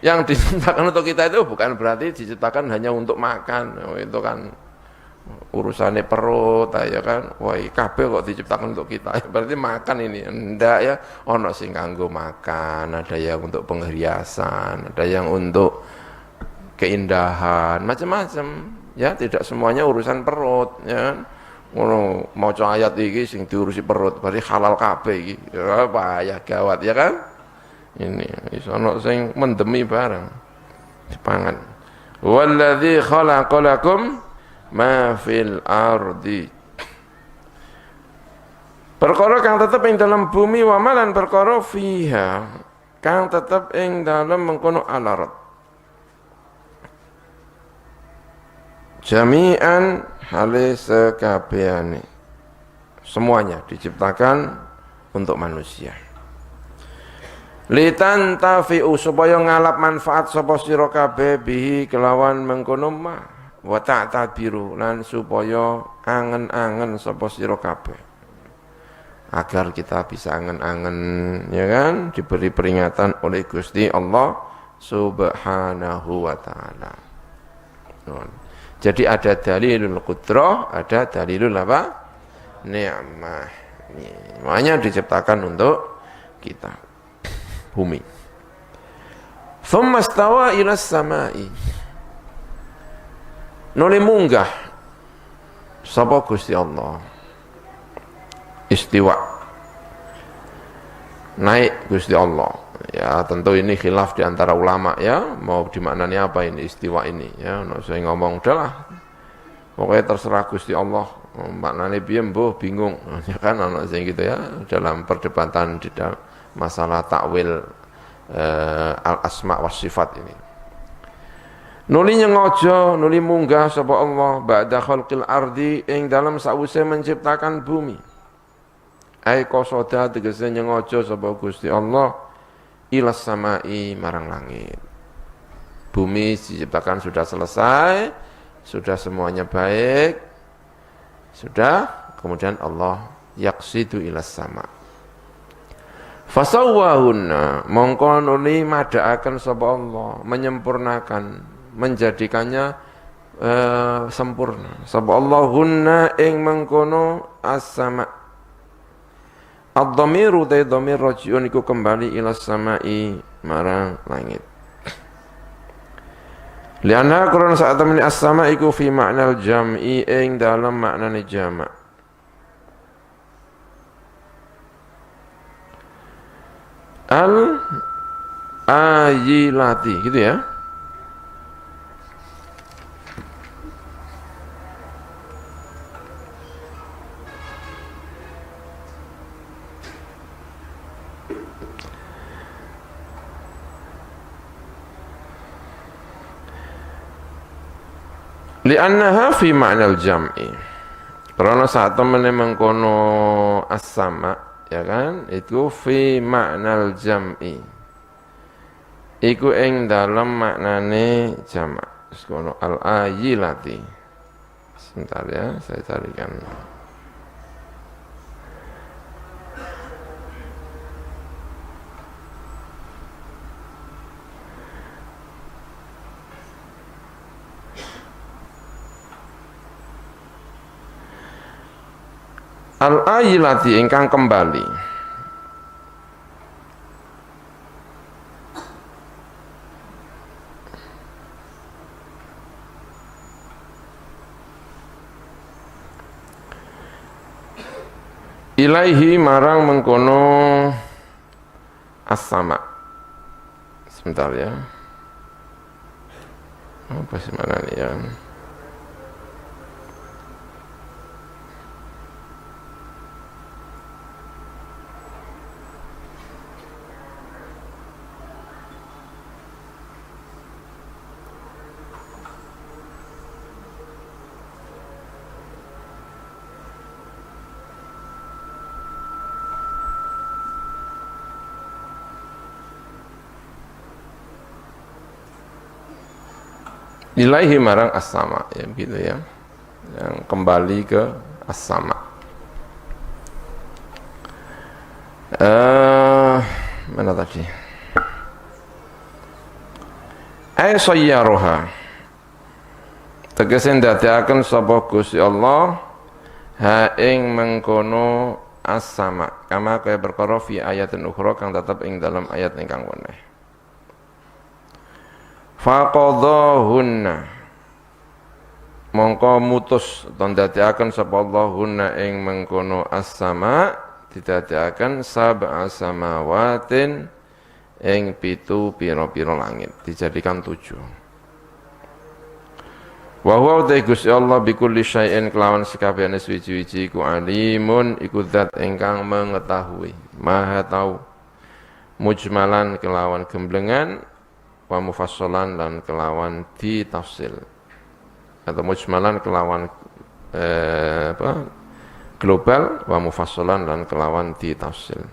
[SPEAKER 1] Yang diciptakan untuk kita itu bukan berarti diciptakan hanya untuk makan. Itu kan urusannya perut ya kan. Wah, kabeh kok diciptakan untuk kita. Berarti makan ini ndak ya. Ono sing kanggo makan, ada yang untuk penghiasan, ada yang untuk keindahan, macam-macam. Ya, tidak semuanya urusan perut ya kan. Ngono maca ayat iki sing diurusi perut berarti halal kabeh iki. Ya payah gawat ya kan? Ini iso ono sing mendemi barang dipangan. Walladzi khalaqalakum ma fil ardi. Perkara kang tetep ing dalam bumi wa malan perkara fiha kang tetep ing dalam mengkono alarat. Jami'an hale sekabehane. Semuanya diciptakan untuk manusia. Litan tafi'u supaya ngalap manfaat sapa sira kabeh bihi kelawan mengkono ma wa ta'tabiru lan supaya angen-angen sapa sira kabeh. Agar kita bisa angen-angen ya kan diberi peringatan oleh Gusti Allah Subhanahu wa taala. Jadi ada dalilul qudrah, ada dalilul apa? Ni'mah. Semuanya diciptakan untuk kita. Bumi. Thumma stawa ila samai. Nuli munggah sapa Gusti Allah. Istiwa. Naik Gusti Allah. Ya tentu ini khilaf di antara ulama ya, mau dimaknani apa ini istiwa ini ya. Nek saya ngomong udahlah. Pokoknya terserah Gusti Allah. Maknane piye mbuh bingung. Ya kan ana sing gitu ya dalam perdebatan di dalam masalah takwil al-asma was sifat ini. Nuli nyengojo, nuli munggah sapa Allah ba'da khalqil ardi ing dalam sause menciptakan bumi. Ai qasada tegese nyengojo sapa Gusti Allah ilas samai marang langit. Bumi diciptakan sudah selesai, sudah semuanya baik, sudah kemudian Allah yaqsidu ilas sama. Fasawwahunna mongko nuli madhaaken sapa Allah, menyempurnakan, menjadikannya sempurna. Sapa Allahunna ing mengkono as-sama. Ad-dhamiru ta dhamir rajiun iku kembali ila samai marang langit. Lianna Quran saat temani as-sama iku fi makna al-jam'i ing dalam maknane jama'. Al-ayilati gitu ya. Li'annaha fi ma'nal jam'i. Karena saat temene mengkono as-sama ya kan, itu fi maknal jam'i, iku ing dalam maknane jamak. Sekono al-ayilati. Sebentar ya, saya carikan. Al-ayilati ingkang kembali. Ilaihi marang mengkono as-sama. Sebentar ya. Apa sih mana nih ya? Ilaihi marang as-sama, ya begitu ya. Yang kembali ke as-sama. Mana tadi? Ai sayyaruha. Tegese ndadekaken sapa Gusti Allah ha ing mengkono as-sama. Kama kaya perkara fi ayatin ukhra kang tetep ing dalam ayat ingkang weneh. Faqadahunna mongko mutus ndadekaken sapa Allahunna ing mengkono as-sama didadekaken sab'a samawatin ing 7 pira-pira langit dijadikan 7. Wa huwa Gusti Allah bikulli syai'in kelawan sekabehane suci-suci iku alimun iku zat ingkang mengetahui maha tahu mujmalan kelawan gemblengan wa mufassalan lan kelawan ditafsil atau mujmalan kelawan global wa mufassalan lan kelawan ditafsil.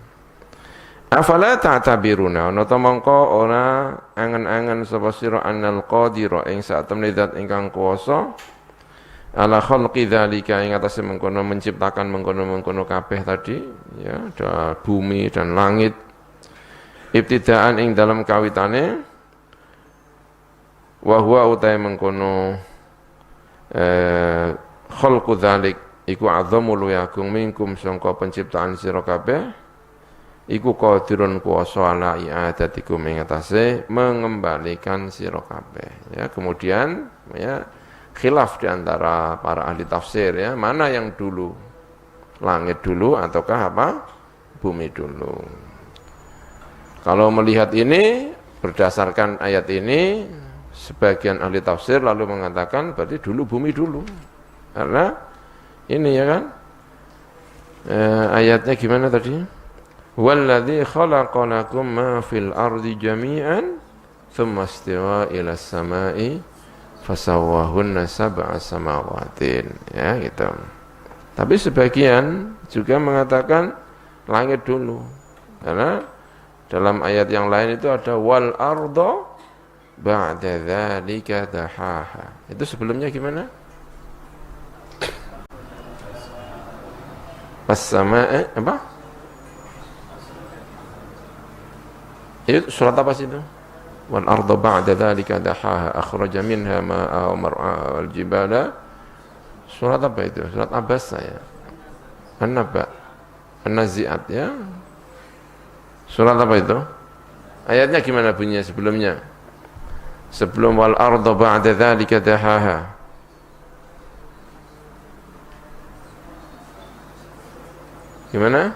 [SPEAKER 1] Afala ta'tabiruna nata mongko ora angen-angen sapa sira annal qadira ing sak temne zat ingkang kuwasa ala khalqi dzalika ing atase mengkono menciptakan mengkono-mengkono kabeh tadi ya ada bumi dan langit ibtidaan ing dalam kawitane wa huwa utai mengkono khalqu dzalik iku azamul yakum minkum sangka penciptaan sira kabeh iku qadirun kuwasa ala i'adatikum ing atase mengembalikan sira kabeh ya. Kemudian ya khilaf di antara para ahli tafsir ya, mana yang dulu, langit dulu ataukah apa bumi dulu. Kalau melihat ini berdasarkan ayat ini, sebagian ahli tafsir lalu mengatakan berarti dulu bumi dulu. Karena ini ya kan, ayatnya gimana tadi? Walladzi khalaqa lakum ma fil ardi jami'an tsumma istawa ila as-sama'i fasawwahunna sab'a samawatin. Ya gitu. Tapi sebagian juga mengatakan langit dulu. Karena dalam ayat yang lain itu ada wal arda ba'da dzalika dahaha. Itu sebelumnya gimana? As-sama'a apa? Itu surat apa sih itu? Wal arda ba'da dzalika dahaha akhraja minha ma'a wa mar'aha wal jibala. Surat apa itu? Surat Abasa ya. An-Naba, An-Nazi'at ya. Surat apa itu? Ayatnya gimana bunyinya sebelumnya? Sebelum wal arda ba'da dzalika dahaha. Gimana?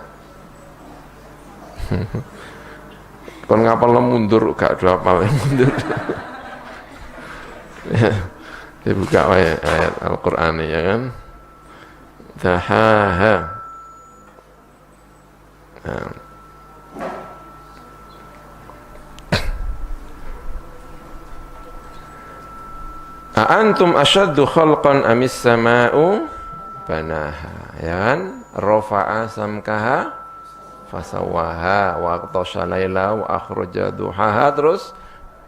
[SPEAKER 1] Kon ngapal mundur gak do apal mundur. Ya, dibuka ayat Al-Qur'an ya kan. Dahaha. Nah. Antum asyaddu khalqan amis sama'u banaha ya kan rafa'a samkaha fasawaha wa aqtasha laila wa akhraja duhaha, terus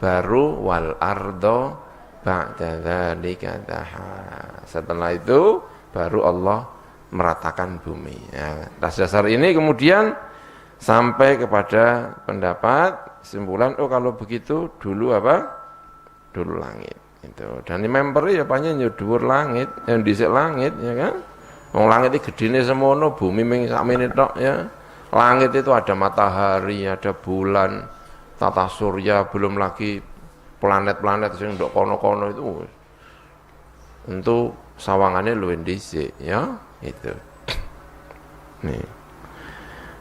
[SPEAKER 1] baru wal ardo ba'da dzalika daha. Setelah itu baru Allah meratakan bumi. Ya, atas dasar ini kemudian sampai kepada pendapat kesimpulan, oh kalau begitu dulu apa? Dulu langit. Itu. Dan member ya banyak dhuwur langit, yang dhisik langit ya kan. Wong langit iki gedine semono, bumi ming sakmene tok ya. Langit itu ada matahari, ada bulan, tata surya, belum lagi planet-planet sing ndok kono-kono itu. Tentu sawangannya luwih dhisik ya, itu. Nih.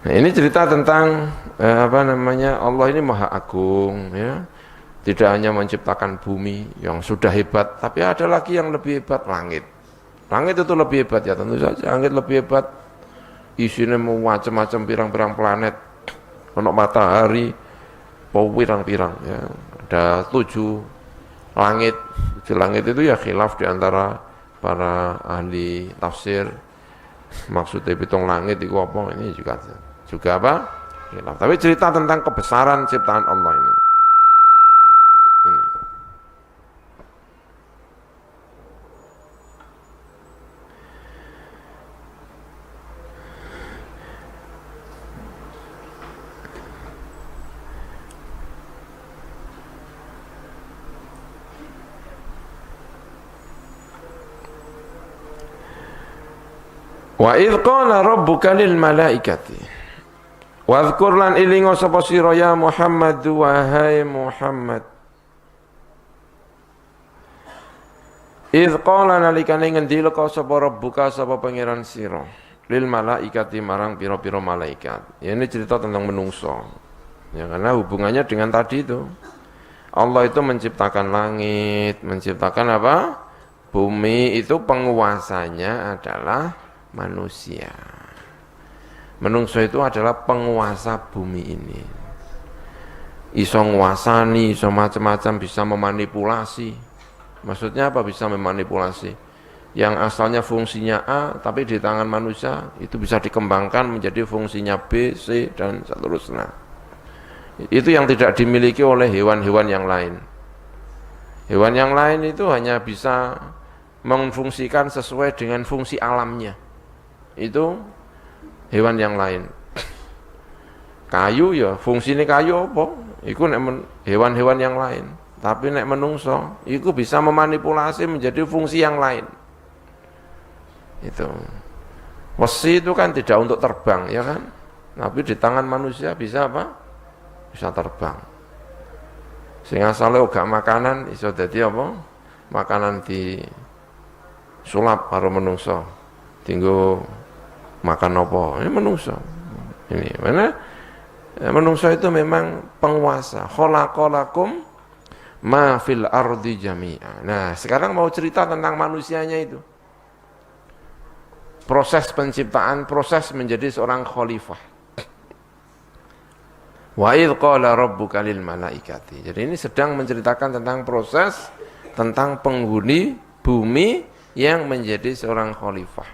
[SPEAKER 1] Nah, ini cerita tentang Allah ini Maha Agung ya. Tidak hanya menciptakan bumi yang sudah hebat, tapi ada lagi yang lebih hebat, langit. Langit itu lebih hebat ya, tentu saja langit lebih hebat. Isinya macam-macam pirang-pirang planet. Ono matahari, pirang-pirang ya. Ada 7 langit. 7 langit itu ya khilaf di antara para ahli tafsir. Maksudnya 7 langit itu apa? Ini juga apa? Khilaf. Tapi cerita tentang kebesaran ciptaan Allah ini. Wa idh qala rabbuka lil malaikati wadhkur lan ilingo sapa sira ya Muhammad wahai Muhammad. Idh qala nalikane ngendika sapa rabbuka sapa pangeran sira lil malaikati marang pira-pira malaikat. Ya, ini cerita tentang menungso. Ya, karena hubungannya dengan tadi itu. Allah itu menciptakan langit, menciptakan apa? Bumi, itu penguasanya adalah manusia. Menungso itu adalah penguasa bumi ini. Iso nguasani, iso macam-macam, bisa memanipulasi. Maksudnya apa bisa memanipulasi? Yang asalnya fungsinya A, tapi di tangan manusia itu bisa dikembangkan menjadi fungsinya B, C, dan seterusnya. Itu yang tidak dimiliki oleh hewan-hewan yang lain. Hewan yang lain itu hanya bisa memfungsikan sesuai dengan fungsi alamnya. Itu hewan yang lain. Kayu ya fungsinya kayu apa? Iku hewan-hewan yang lain. Tapi nek menungso, iku bisa memanipulasi menjadi fungsi yang lain. Itu. Wesi itu kan tidak untuk terbang, ya kan? Tapi di tangan manusia bisa apa? Bisa terbang. Sing asale gak makanan iso dadi apa? Makanan di sulap karo menungso. Tinggo makan apa? Ini menungso. Ini mana? Menungso itu memang penguasa. Khalaqalakum ma fil ardi jami'a. Nah, sekarang mau cerita tentang manusianya itu. Proses penciptaan, proses menjadi seorang khalifah. Wa idh qala rabbuka lil malaikati. Jadi ini sedang menceritakan tentang proses, tentang penghuni bumi yang menjadi seorang khalifah.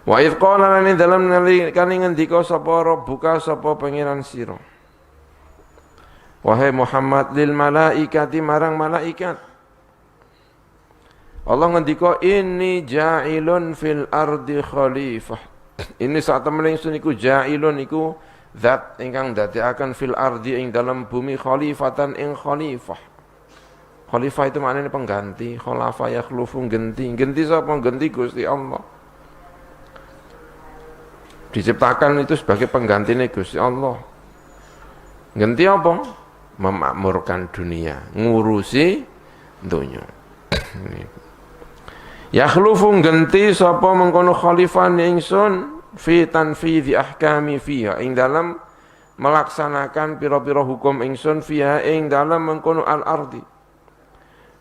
[SPEAKER 1] Wa idh qala lan dalam nalikane ngendika sapa rabbuka sapa pangeran sira. Wahai Muhammad lil malaikati marang malaikat. Allah ngendika inni ja'ilun fil ardi khalifah. Ini saat temen ingsun iku ja'ilun iku zat ingkang dadekaken fil ardi ing dalam bumi khalifatan ing khalifah. Khalifah itu maknanya pengganti, khalafa yakhlufu genti. Genti sapa? Genti Gusti Allah. Diciptakan itu sebagai penggantinya Gusti Allah. Genti apa? Memakmurkan dunia, ngurusi dunia. Yakhlufu genti sapa mengkono khalifah ingsun fi tanfidhi ahkami fiha ing dalam melaksanakan pira-pira hukum ingsun fiha ing dalam mengkono al-ardi.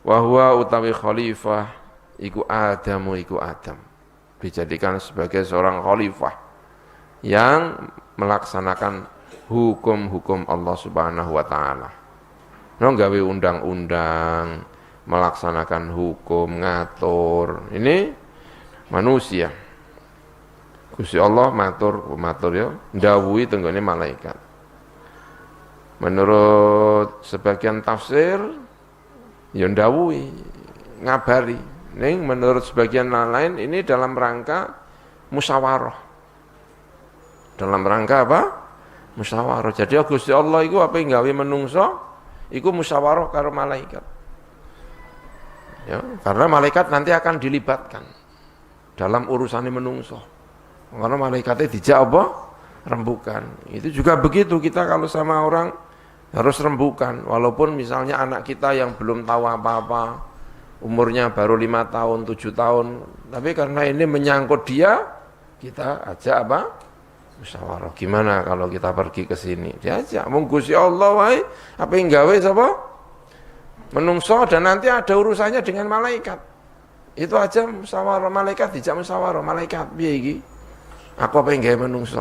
[SPEAKER 1] Wa huwa utawi khalifah iku Adamu iku Adam. Dijadikan sebagai seorang khalifah yang melaksanakan hukum-hukum Allah Subhanahu wa taala. Gawe undang-undang, melaksanakan hukum, ngatur. Ini manusia. Gusti Allah matur ya ndawuhi tenggone malaikat. Menurut sebagian tafsir ya ndawuhi ngabari. Ning menurut sebagian lain ini dalam rangka musyawarah. Dalam rangka apa? Musyawarah. Jadi Gusti Allah iku apa yang gawe menungso iku musyawarah karo malaikat. Ya, karena malaikat nanti akan dilibatkan dalam urusan menungso. Karena malaikatnya dijak apa? Rembukan. Itu juga begitu kita kalau sama orang harus rembukan. Walaupun misalnya anak kita yang belum tahu apa-apa, umurnya baru 5 tahun, 7 tahun. Tapi karena ini menyangkut dia, kita ajak apa? Musyawarah. Gimana kalau kita pergi ke sini? Diajak. Gusti Allah wae apa yang gawe sapa? Menungso dan nanti ada urusannya dengan malaikat. Itu aja musyawarah malaikat dijak musyawarah malaikat piye iki? Aku apa yang gawe menungso.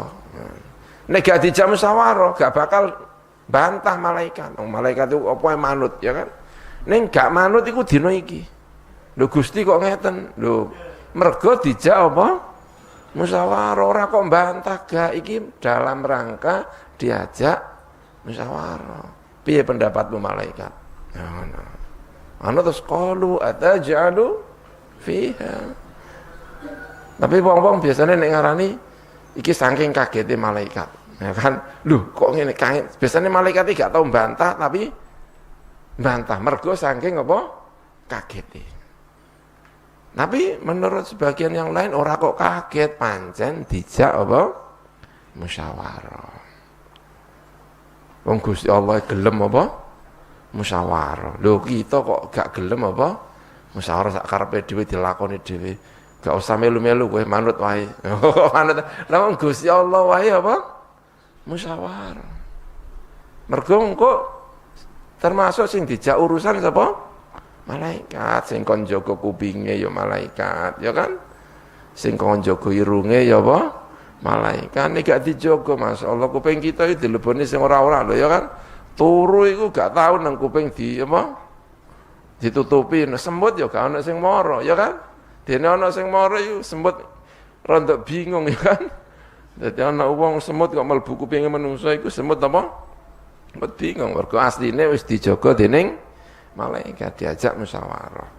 [SPEAKER 1] Nek gak dijak musyawarah gak bakal bantah malaikat. Malaikat itu apa yang manut ya kan? Ning gak manut iku dina iki. Lho Gusti kok ngeten? Lho mergo dijak apa? Musyawarah ora kok bantah gak iki dalam rangka diajak musyawarah. Piye pendapatmu malaikat? Ya ngono. Ana terus qalu atajalu fiha. Tapi wong-wong biasanya nek ngarani iki saking kagete malaikat. Ya kan? Lho kok ngene kaget. Biasanya malaikat iki gak tau bantah tapi bantah mergo saking apa? Kagete. Tapi menurut sebagian yang lain ora kok kaget pancen dijak apa? Musyawarah. Wong Gusti Allah gelem apa? Musyawarah. Lho kita kok gak gelem apa? Musyawarah sak karepe dhewe dilakoni dhewe. Gak usah melu-melu kowe manut wae. Manut. Lah wong Gusti Allah wae apa? Musyawarah. Mergo engko termasuk sing dijak urusan sapa? Malaikat. Sing kon jaga kupinge ya malaikat, ya kan? Sing kon jaga irunge ya apa? Malaikat. Nek gak dijaga masyaallah kuping kita iki dileboni sing ora-ora lho ya kan? Turu iku gak tau nang kuping di apa? Ditutupi semut ya gak ana sing mara, ya kan? Dene ana sing mara iku semut rondok bingung ya kan? Dadi ana wong semut kok mlebu kupinge manungsa iku semut apa? Semut bingung mergo asline wis dijaga dening malaikat diajak musyawarah.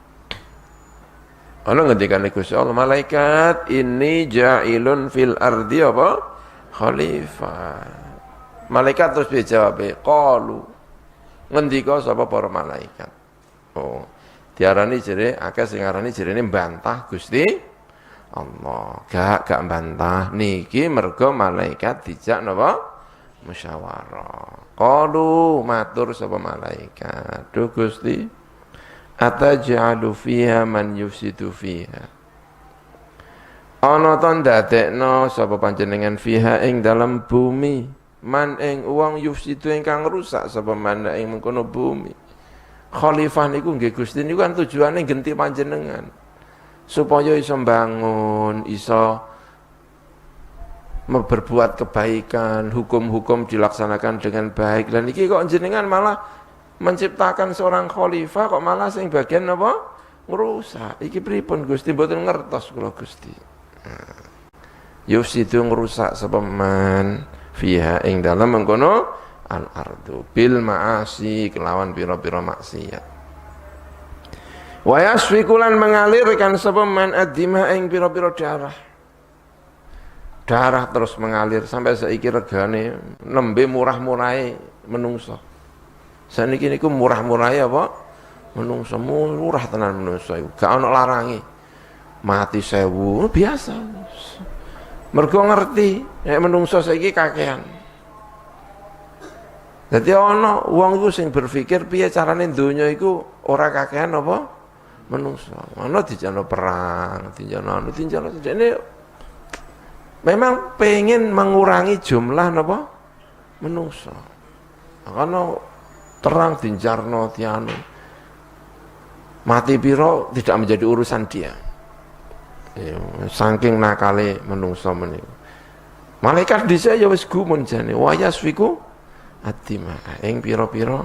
[SPEAKER 1] Ana ngendikane Gusti Allah, malaikat ini ja'ilun fil ardi apa? Khalifah. Malaikat terus dijawab, qalu. Ngendika sapa para malaikat? Oh, diarani jere akeh sing arani jerene bantah Gusti Allah. Gak bantah niki mergo malaikat dijak napa? Musyawarah. Qalu matur sapa malaikat, "Duh Gusti, ataj'alu fiha man yufsidu fiha." Ana ta ndadekno sapa panjenengan fiha ing dalam bumi, man ing wong yufsidu ingkang rusak sapa man ing mengkono bumi. Khalifah niku nggih Gusti niku kan tujuane genti panjenengan. Supaya iso mbangun, iso berbuat kebaikan, hukum-hukum dilaksanakan dengan baik. Dan iki kok jenengan malah menciptakan seorang khalifah kok malah sing bagian apa? Ngrusak. Iki pripun Gusti mboten ngertos kula Gusti. Yufsidu ngrusak sapa man fiha ing dalem mengkono al-ardu bil ma'asi kelawan pira-pira maksiat. Wa yasfikulan mengalirkan sapa man ad-dima ing pira-pira darah. Darah terus mengalir sampai saiki regane nembe murah-murahe menungso. Saniki niku murah-murahe apa? Menungso murah tenan menungso iku. Gak ana larangi. Mati 1000 biasa. Mergo ngerti nek menungso saiki kakean. Dadi ana wong iku sing berpikir piye carane donya iku ora kakean apa? Menungso. Ana dijaluk perang, dijaluk ini memang pengen mengurangi jumlah napa menungso. Karena terang dinjarno tianu. Mati piro tidak menjadi urusan dia. Ya, saking nakale menungso meniku. Malaikat dhisik ya wis gumun jane, wa yasfiku atima ing pira-pira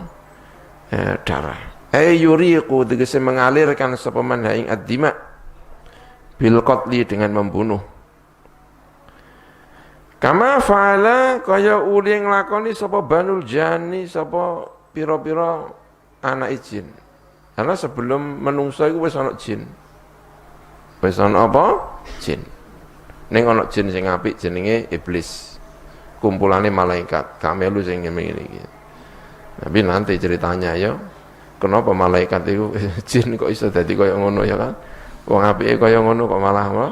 [SPEAKER 1] darah. Yuriqu tegese mengalirkan sapa man ing ad-dima bil qatli dengan membunuh. Kama fa'ala kaya uli nglakoni sapa Banul Jani sapa pira-pira anak jin. Karena sebelum menungso iku wis ana jin. Wis ana apa? Jin. Ning ana jin sing apik jenenge iblis. Kumpulane malaikat, gak melu sing ngene iki. Tapi nanti ceritanya ya, kenapa malaikat itu jin kok iso dadi kaya ngono ya kan? Wong apike kaya ngono kok malah apa?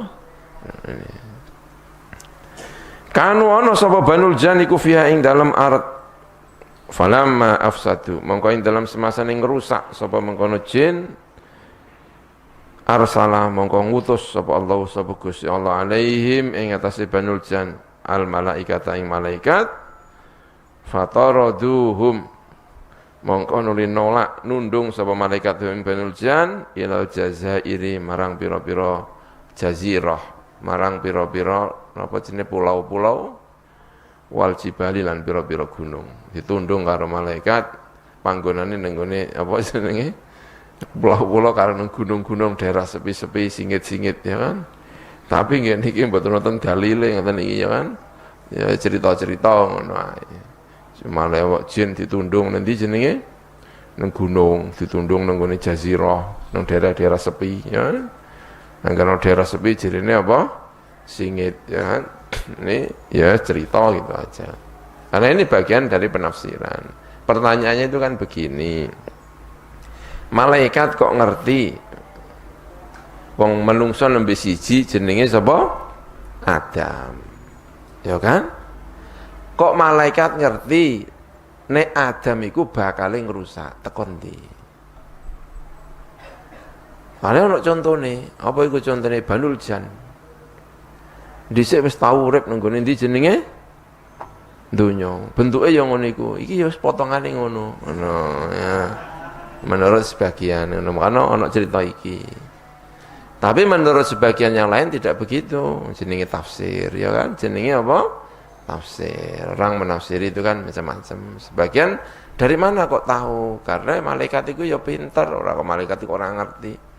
[SPEAKER 1] Kanu ana sapa Banul Jan iku fiha ing dalam ard. Falamma afsadu, mongko ing dalam semasa ning ngrusak sapa mengkono jin arsala mongko ngutus sapa Allah sapa Gusti Allah alaihim ing atase Banul Jan al malaikata ing malaikat fataraduhum mongko nuli nolak nundung sapa malaikat ing Banul Jan ilal jazairi marang pira-pira jazirah marang pira-pira napa jenenge pulau-pulau wal jibali lan pira-pira gunung ditundung karo malaikat panggonane ning gone apa jenenge pulau-pulau karo gunung-gunung daerah sepi-sepi singit-singit ya kan tapi nggih niki mboten wonten dalile ngoten iki ya kan ya cerita-cerita ngono ae cuma lewat jin ditundung nanti jenenge nang gunung ditundung nang gone jazirah nang daerah-daerah sepi ya kan karena daerah sepi jirine apa? Singit ya kan. Ini ya cerita gitu aja. Karena ini bagian dari penafsiran. Pertanyaannya itu kan begini. Malaikat kok ngerti wong menungso nembe siji jenenge sapa? Adam. Ya kan? Kok malaikat ngerti nek Adam iku bakal ngrusak tekon ndi? Ada ono contone, apa iku contone Banul Jan. Dhisik wis tau urip nang gone ndi jenenge? Donya. Bentuke ya ngono iku. Iki ya wis potongane ngono. Ngono ya. Menurut sebagian ngono karena ono cerita iki. Tapi menurut sebagian yang lain tidak begitu. Jenenge tafsir, ya kan? Jenenge apa? Tafsir. Orang menafsiri itu kan macam-macam. Sebagian dari mana kok tahu? Karena malaikat itu ya pinter, ora kok malaikat itu ora ngerti.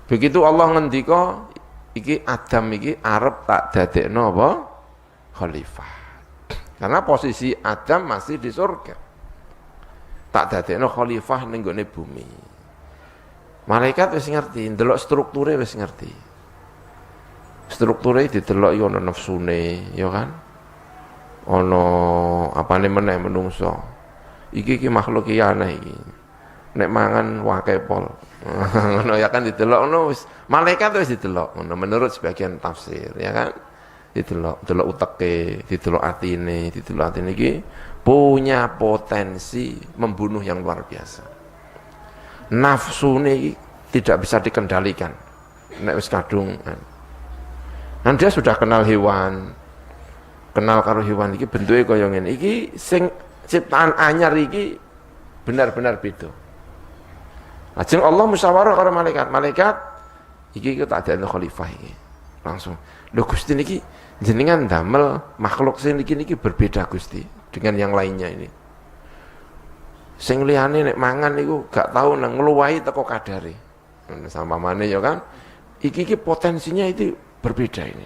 [SPEAKER 1] Begitu Allah ngendika iki Adam iki arep tak dadekno apa? Khalifah. Karena posisi Adam masih di surga. Tak dadekno khalifah ning gone bumi. Malaikat wis ngerti, ndelok strukture wis ngerti. Strukture didelok yo ana nafsune, ya kan? Ana apane meneh menungso. Iki makhluk iki aneh iki. Nek mangan wae pol. Ngono ya kan didelok ngono wis malaikat wis didelok ngono menurut sebagian tafsir ya kan delok uteke didelok atine iki punya potensi membunuh yang luar biasa nafsune iki tidak bisa dikendalikan nek wis kadung dan dia sudah kenal hewan kenal karo hewan iki bentuke kaya ngene iki sing ciptaan anyar iki benar-benar beda. Lajeng Allah musyawarah karo malaikat iki tak ada khalifah iki. Langsung, lho Gusti niki jenengan damel makhluk sing niki berbeda Gusti dengan yang lainnya ini. Sing liyane nek mangan niku gak tau nang ngluwahi teko kadare. Sama mana ya kan? Iki potensinya itu berbeda ini.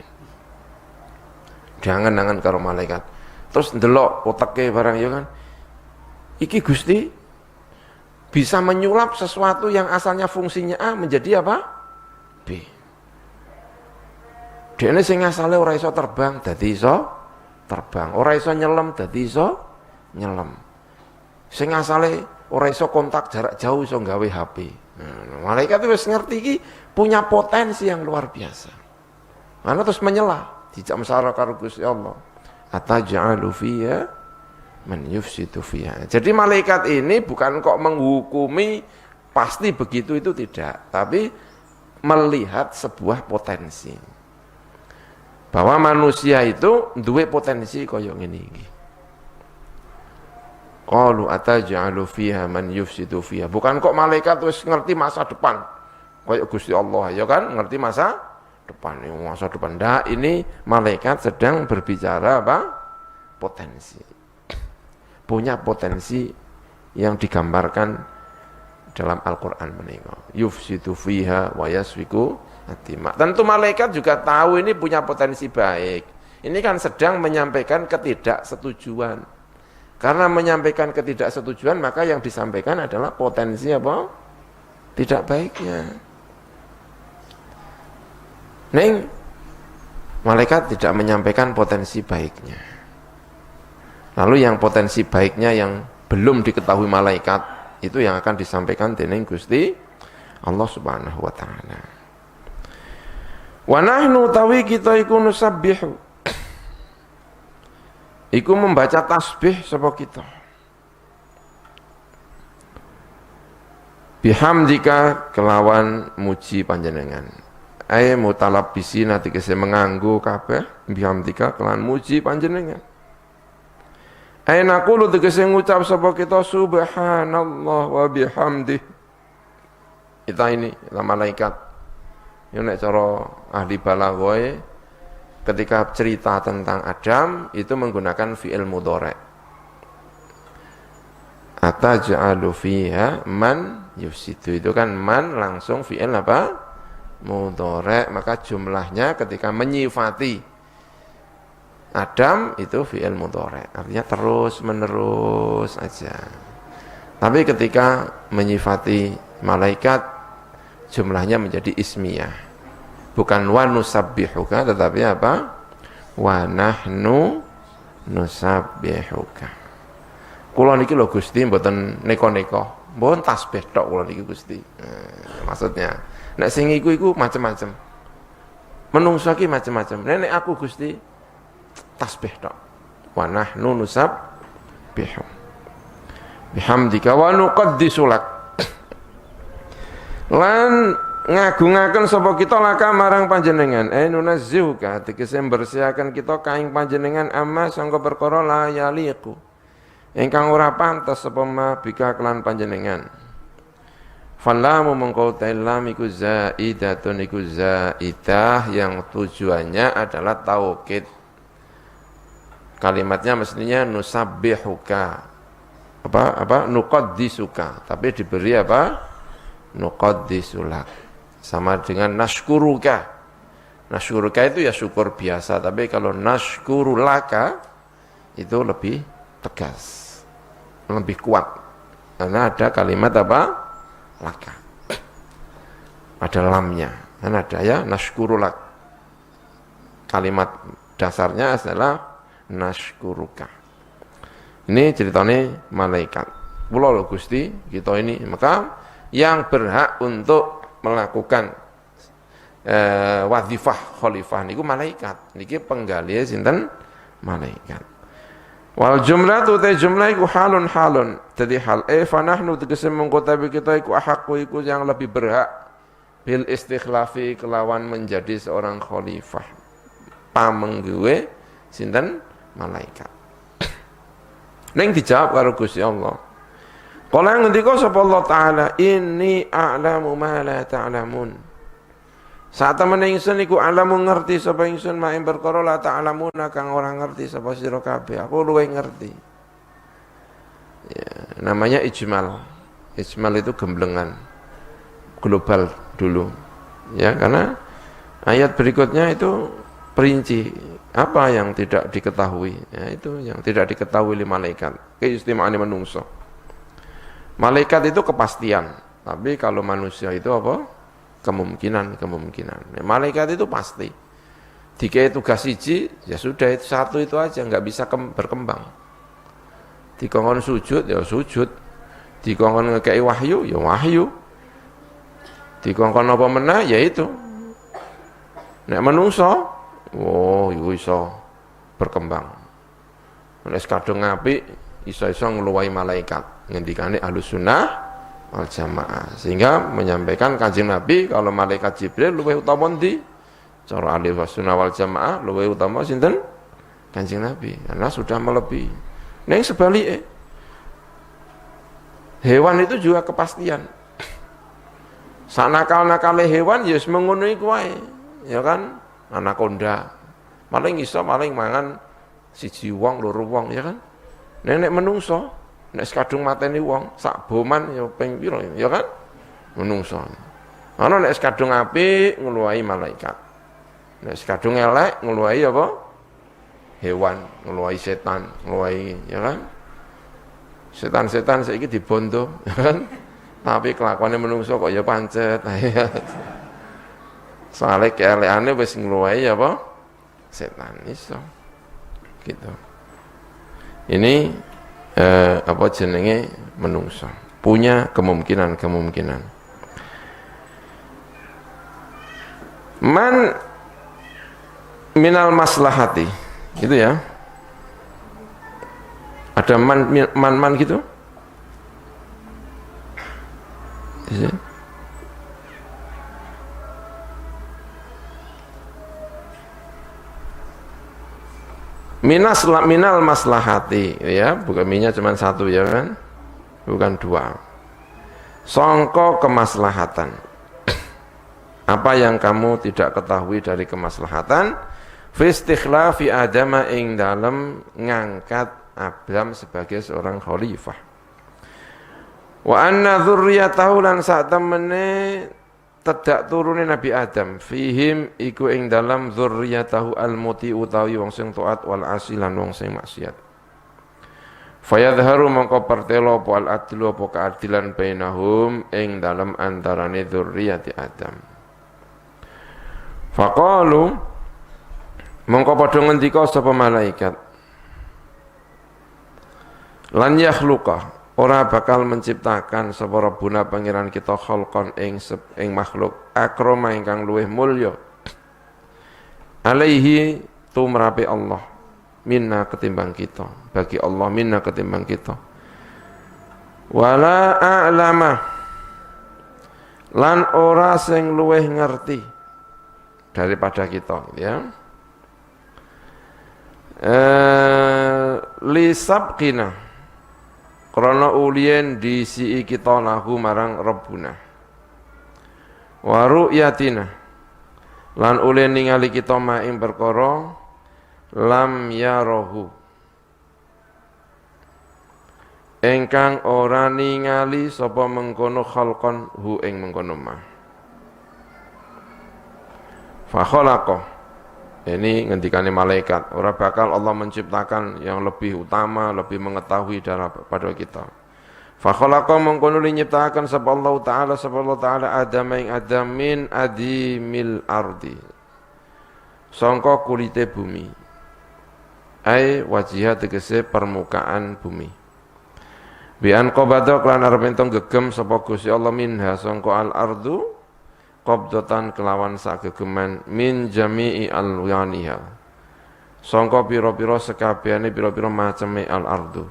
[SPEAKER 1] Jangan karo malaikat. Terus ndelok oteke barang ya kan. Iki Gusti bisa menyulap sesuatu yang asalnya fungsinya A menjadi apa? B. Dene sing asale ora iso terbang dadi iso terbang, ora iso nyelam dadi iso nyelam. Sing asale ora iso kontak jarak jauh iso gawe HP. Malaikat wis ngerti iki punya potensi yang luar biasa. Mana terus menyela, dijak mesara karo Gusti Allah. Ataj'alu fiha man yufsidu fiha. Jadi malaikat ini bukan kok menghukumi pasti begitu itu tidak, tapi melihat sebuah potensi. Bahwa manusia itu duwe potensi kaya ngene iki. Qalu ataj'alu fiha man yufsidu fiha. Bukan kok malaikat wis ngerti masa depan. Kaya Gusti Allah ya kan ngerti masa depan. Masa depan ndak ini malaikat sedang berbicara apa? Potensi. Punya potensi yang digambarkan dalam Al-Qur'an menika. Yufsidu fiha wa yasfiku atima. Tentu malaikat juga tahu ini punya potensi baik. Ini kan sedang menyampaikan ketidaksetujuan. Karena menyampaikan ketidaksetujuan, maka yang disampaikan adalah potensi apa? Tidak baiknya. Neng, malaikat tidak menyampaikan potensi baiknya. Lalu yang potensi baiknya yang belum diketahui malaikat, itu yang akan disampaikan dening Gusti Allah Subhanahu wa taala. Wa nahnu tawi kita iku nusabbihu. Iku membaca tasbih sapa kita. Bihamdika kelawan muji panjenengan. Ai mutalabbisi nate kese menganggo kabeh bihamdika kelawan muji panjenengan. Ai naqulu tegese ngucap sapa kita subhanallah wa bihamdih. Kita ini malaikat. Yo nek cara ahli balaghah ketika cerita tentang Adam itu menggunakan fi'il mudhari'. Ataj'alu fiha man yufsidu, itu kan man langsung fi'il apa? Mudhari', maka jumlahnya ketika menyifati Adam itu fi'il mudhari', artinya terus menerus aja. Tapi ketika menyifati malaikat jumlahnya menjadi ismiyah. Bukan wa nusabbihuka tetapi apa? Wa nahnu nusabbihuka. Kula niki lho Gusti mboten neko-neko. Mboten tasbih tok kula niki Gusti. Maksudnya nek sing iku macam-macam. Menungso iki macam-macam. Nek aku Gusti tasbih tok. Wa nahnu nusabbihu. Bihamdika wa nuqaddisu lak. Lan ngagungaken sapa kita laka marang panjenengan nunazzihuka tegese bersihaken kita kaing panjenengan amma sangka perkara la yaliqu ingkang ora pantes sapa ma bika kelan panjenengan fallamu mengko ta'lam iku zaidatun iku zaidah yang tujuannya adalah taukid. Kalimatnya mestinya nusabbihuka apa nuqaddisuka, tapi diberi apa nuqaddisulak. Sama dengan nashkuruka. Nashkuruka itu ya syukur biasa, tapi kalau nashkurulaka itu lebih tegas, lebih kuat. Karena ada kalimat apa? Laka. Ada lamnya. Dan ada ya nashkurulak. Kalimat dasarnya adalah nashkuruka. Ini ceritanya malaikat. Kula lho Gusti, kita ini maka yang berhak untuk melakukan wadhifah khalifah niku malaikat. Niki penggali sinten? Malaikat. Wal jumlatu ta jumlah iku halun. Jadi hal fa nahnu tegese mengkotabi kita iku ahqqu iku yang lebih berhak bil istikhlafi kelawan menjadi seorang khalifah. Pamenggawe sinten? Malaikat. Ning dijawab karo Gusti Allah. Kala ngendika sapa Allah taala, inni a'lamu ma la ta'lamun. Saat temen ingsun iku alamu ngerti sapa ingsun mak perkara la ta'lamuna kang ora ngerti sapa sira kabeh. Aku luwih ngerti. Ya, namanya ijmal. Ijmal itu gemblengan global dulu. Ya, karena ayat berikutnya itu perinci apa yang tidak diketahui. Ya, itu yang tidak diketahui oleh malaikat. Keistimewaane manungsa. Malaikat itu kepastian, tapi kalau manusia itu apa? Kemungkinan. Malaikat itu pasti. Dikai tugas siji, ya sudah itu satu itu aja, nggak bisa berkembang. Dikongkon sujud, ya sujud. Dikongkon ngekei wahyu, ya wahyu. Dikongkon apa menah, ya itu. Nek manungsa, iku iso berkembang. Nek kadung apik, iso-iso ngluwahi malaikat. Ngendikane Ahlus Sunnah wal Jamaah, sehingga menyampaikan Kanjeng Nabi kalau malaikat Jibril luwih utama ndi? Cara Ahlus Sunnah wal Jamaah luwih utama sinten? Kanjeng Nabi, karena sudah melebihi. Ning sebaliknya hewan itu juga kepastian. Sanakal-nakale hewan ya wis mengono iku wae, ya kan? Anakonda paling iso paling mangan siji wong loro wong, ya kan? Nek menungso nek kadung mateni wong sak boman ya ping pira ya kan menungso. Ana nek kadung apik ngluwahi malaikat. Nek kadung elek ngluwahi apa? hewan, ngeluai setan, ngeluai, ya kan? Setan-setan saiki dibondo, ya kan? Tapi kelakuannya menungso kok ya pancet. Soalnya keeleane wis ngeluai apa? Setan iso. Gitu. Ini apa jenenge menungso. Punya kemungkinan-kemungkinan. Man minal maslahati. Gitu ya. Ada man gitu? Minal maslahati ya, bukan minyak cuma satu ya kan, bukan dua. Songko kemaslahatan. Apa yang kamu tidak ketahui dari kemaslahatan? Fi istikhlafi Adam ing dalam ngangkat Adam sebagai seorang khalifah. Wa anna dzurriyyatahu lan sak temene tidak turune Nabi Adam fihim iku ing dalam dzurriyyatahu al-muti utawi wong sing taat wal asilan wong sing maksiat. Fayadharu mongko pertelo apa al-adlu apa keadilan bainahum ing dalam antarane dzurriyyati Adam. Faqalu mongko padha ngendika sapa malaikat lan yakhluqa ora bakal menciptakan sapa Rabbuna pangeran kita khalqan ing makhluk akrama ingkang luweh mulya alaihi tumrape Allah minna ketimbang kita bagi Allah minna ketimbang kita wala a'lama lan ora sing luweh ngerti daripada kita ya li sabqina karena ulien disi kita lahu marang Rabbuna wa ru'yatina lan ulien ningali kita maing perkara lam yarahu engkang ora ningali sapa mengkono khalqan hu ing mengkono ma fa khalaqa. Ini ngendikane malaikat, ora bakal Allah menciptakan yang lebih utama, lebih mengetahui daripada kita. Fa khalaqa mengkono nyiptakan sapa Allah taala Adam ing Adam min adimil ardi. Sangka kulite bumi. Ai wajih tegese permukaan bumi. Bi an qabada lan arep entong gegem sapa Gusti Allah minha sangka al ardu qabdatan kelawan sagegeman min jami'i al-waniha sangka pira-pira sekabehane pira-pira maceme al-ardu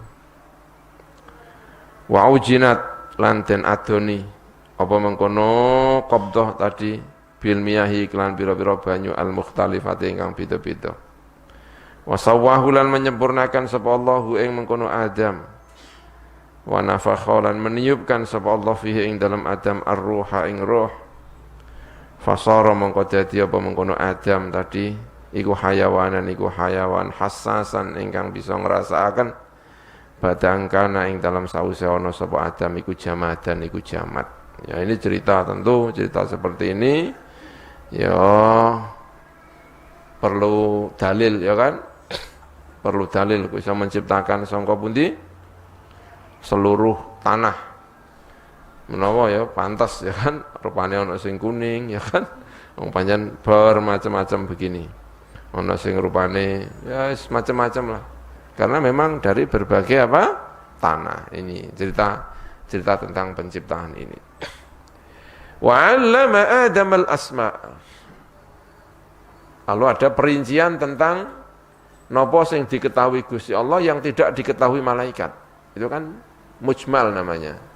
[SPEAKER 1] wa ujinat lan den adoni apa mengkono qabdah tadi bil miyahi kelan pira-pira banyu al-mukhtalifati ingkang beda-beda wa sawwahu lan menyempurnakan sapa Allahu ing mengkono Adam wa nafakha lan meniupkan sapa Allah fihi ing dalam Adam ar-ruha ing ruh fasara mongko dadi apa mengkono Adam tadi iku hayawanan iku hayawan hassasan ingkang bisa ngrasakaken badangkana ing dalam sause ana sapa Adam iku jamadan iku jamat. Ya ini cerita tentu cerita seperti ini ya perlu dalil ya kan? Perlu dalil bisa menciptakan sangka pundi seluruh tanah. Menawa ya pantas ya kan rupanya ana sing kuning ya kan wong pancen bermacam-macam begini ana sing rupane ya macam-macam lah karena memang dari berbagai apa tanah ini cerita tentang penciptaan ini wa 'allama Adam al-asma lalu ada perincian tentang napa sing diketahui Gusti Allah yang tidak diketahui malaikat itu kan mujmal namanya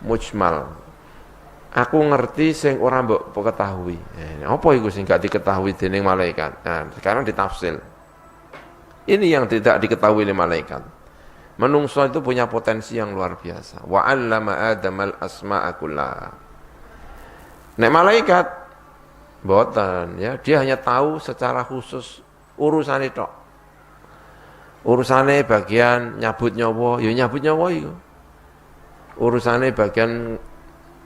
[SPEAKER 1] mujmal. Aku ngerti sing ora mbok ketahui. Apa iku sing gak diketahui dening malaikat? Nah, sekarang ditafsir. Ini yang tidak diketahui oleh malaikat. Menungso itu punya potensi yang luar biasa. Wa 'allama Adamal asma'a kullaha. Nek malaikat mboten ya, dia hanya tahu secara khusus urusane tok. Urusane bagian nyabut nyawa, ya nyabut nyawa iku. Urusannya bagian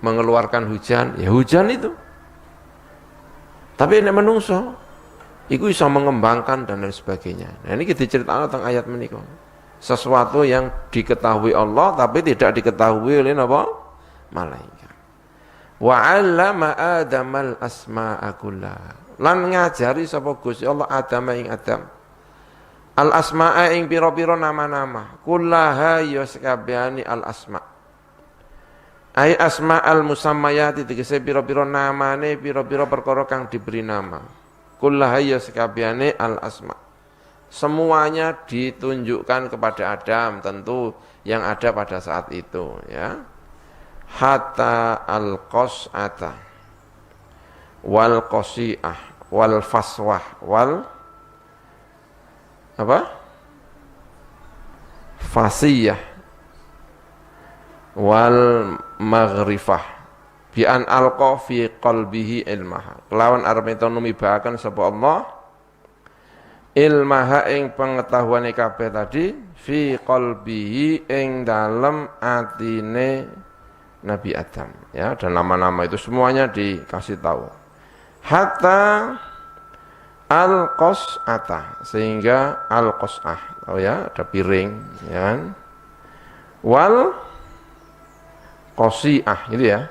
[SPEAKER 1] mengeluarkan hujan, ya hujan itu. Tapi nek menungso, iku bisa mengembangkan dan lain sebagainya. Nah ini kita ceritakan tentang ayat menika. Sesuatu yang diketahui Allah tapi tidak diketahui oleh apa? Malaikat. Wa 'allama Adamal asma'a kullaha. Lan ngajari sapa Gusti Allah Adam ing Adam. Al asma'a ing pira-pira nama-nama. Kullaha ya sakabehane al asma'. Ai asma'al musammayati tegese pira-pira namane pira-pira perkara kang diberi nama. Kullaha ya sakabehane al asma'. Semuanya ditunjukkan kepada Adam tentu yang ada pada saat itu ya. Hatta al-qas'ata wal qasi'ah wal faswah wal apa? Fasiyah wal maghrifah bi an alqa fi qalbihi ilmaha. Kelawan arep numibahaken sapa Allah ilmaha ing pengetahuane kabeh tadi fi qalbihi ing dalem atine Nabi Adam ya, dan nama-nama itu semuanya dikasih tahu hatta al-qas'ata sehingga al-qas'ah tahu ya, ada piring ya kan, wal qasi'ah gitu ya.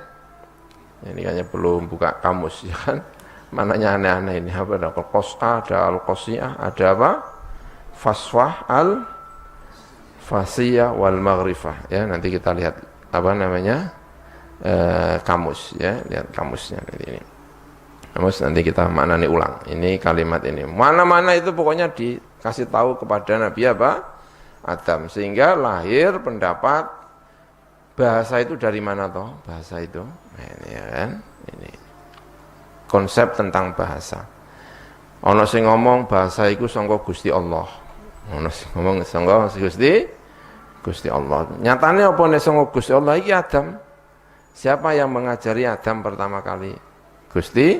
[SPEAKER 1] Ini kayaknya belum buka kamus ya kan, mananya aneh-aneh ini, apa ada al-qas'ah, ada al-qasi'ah, ada apa faswah, al-fasiyah wal maghrifah ya. Nanti kita lihat apa namanya kamus ya, lihat kamusnya ini. Kamus nanti kita maknani ulang. Ini kalimat ini. Mana-mana itu pokoknya dikasih tahu kepada Nabi apa? Adam, sehingga lahir pendapat bahasa itu dari mana toh? Bahasa itu. Nah, ini ya kan? Ini konsep tentang bahasa. Ono sing ngomong bahasa iku sangka Gusti Allah. Ono sing ngomong sangka Gusti Allah. Nyatanya apa nek sangka Gusti Allah iki Adam? Siapa yang mengajari Adam pertama kali? Gusti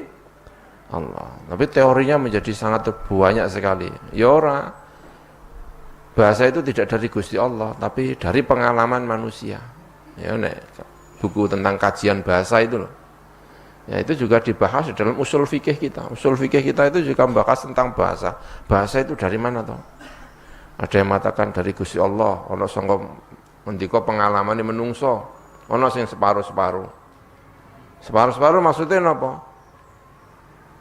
[SPEAKER 1] Allah. Tapi teorinya menjadi sangat banyak sekali. Ya ora. Bahasa itu tidak dari Gusti Allah, tapi dari pengalaman manusia. Ya nek buku tentang kajian bahasa itu loh. Ya itu juga dibahas di dalam usul fikih kita. Usul fikih kita itu juga membahas tentang bahasa. Bahasa itu dari mana toh? Ada yang mengatakan dari Gusti Allah, ono sangka mendika pengalaman menungso. Ono sing separuh-separuh. Separuh-separuh maksudnya apa?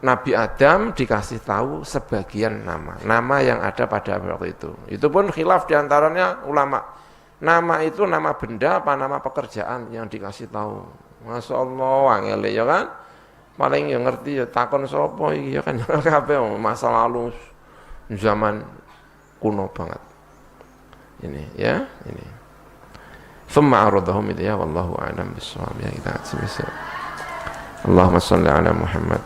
[SPEAKER 1] Nabi Adam dikasih tahu sebagian nama yang ada pada waktu itu. Itu pun khilaf diantaranya ulama. Nama itu nama benda apa nama pekerjaan yang dikasih tahu. Masya Allah, angel ya kan? Paling yang ngerti ya takon sapa iki ya kan kabeh masa lalu zaman kuno banget. Ini ya, ini. Thumma aradahum ya wallahu a'lam bis-shawab ya kita. Allahumma shalli ala Muhammad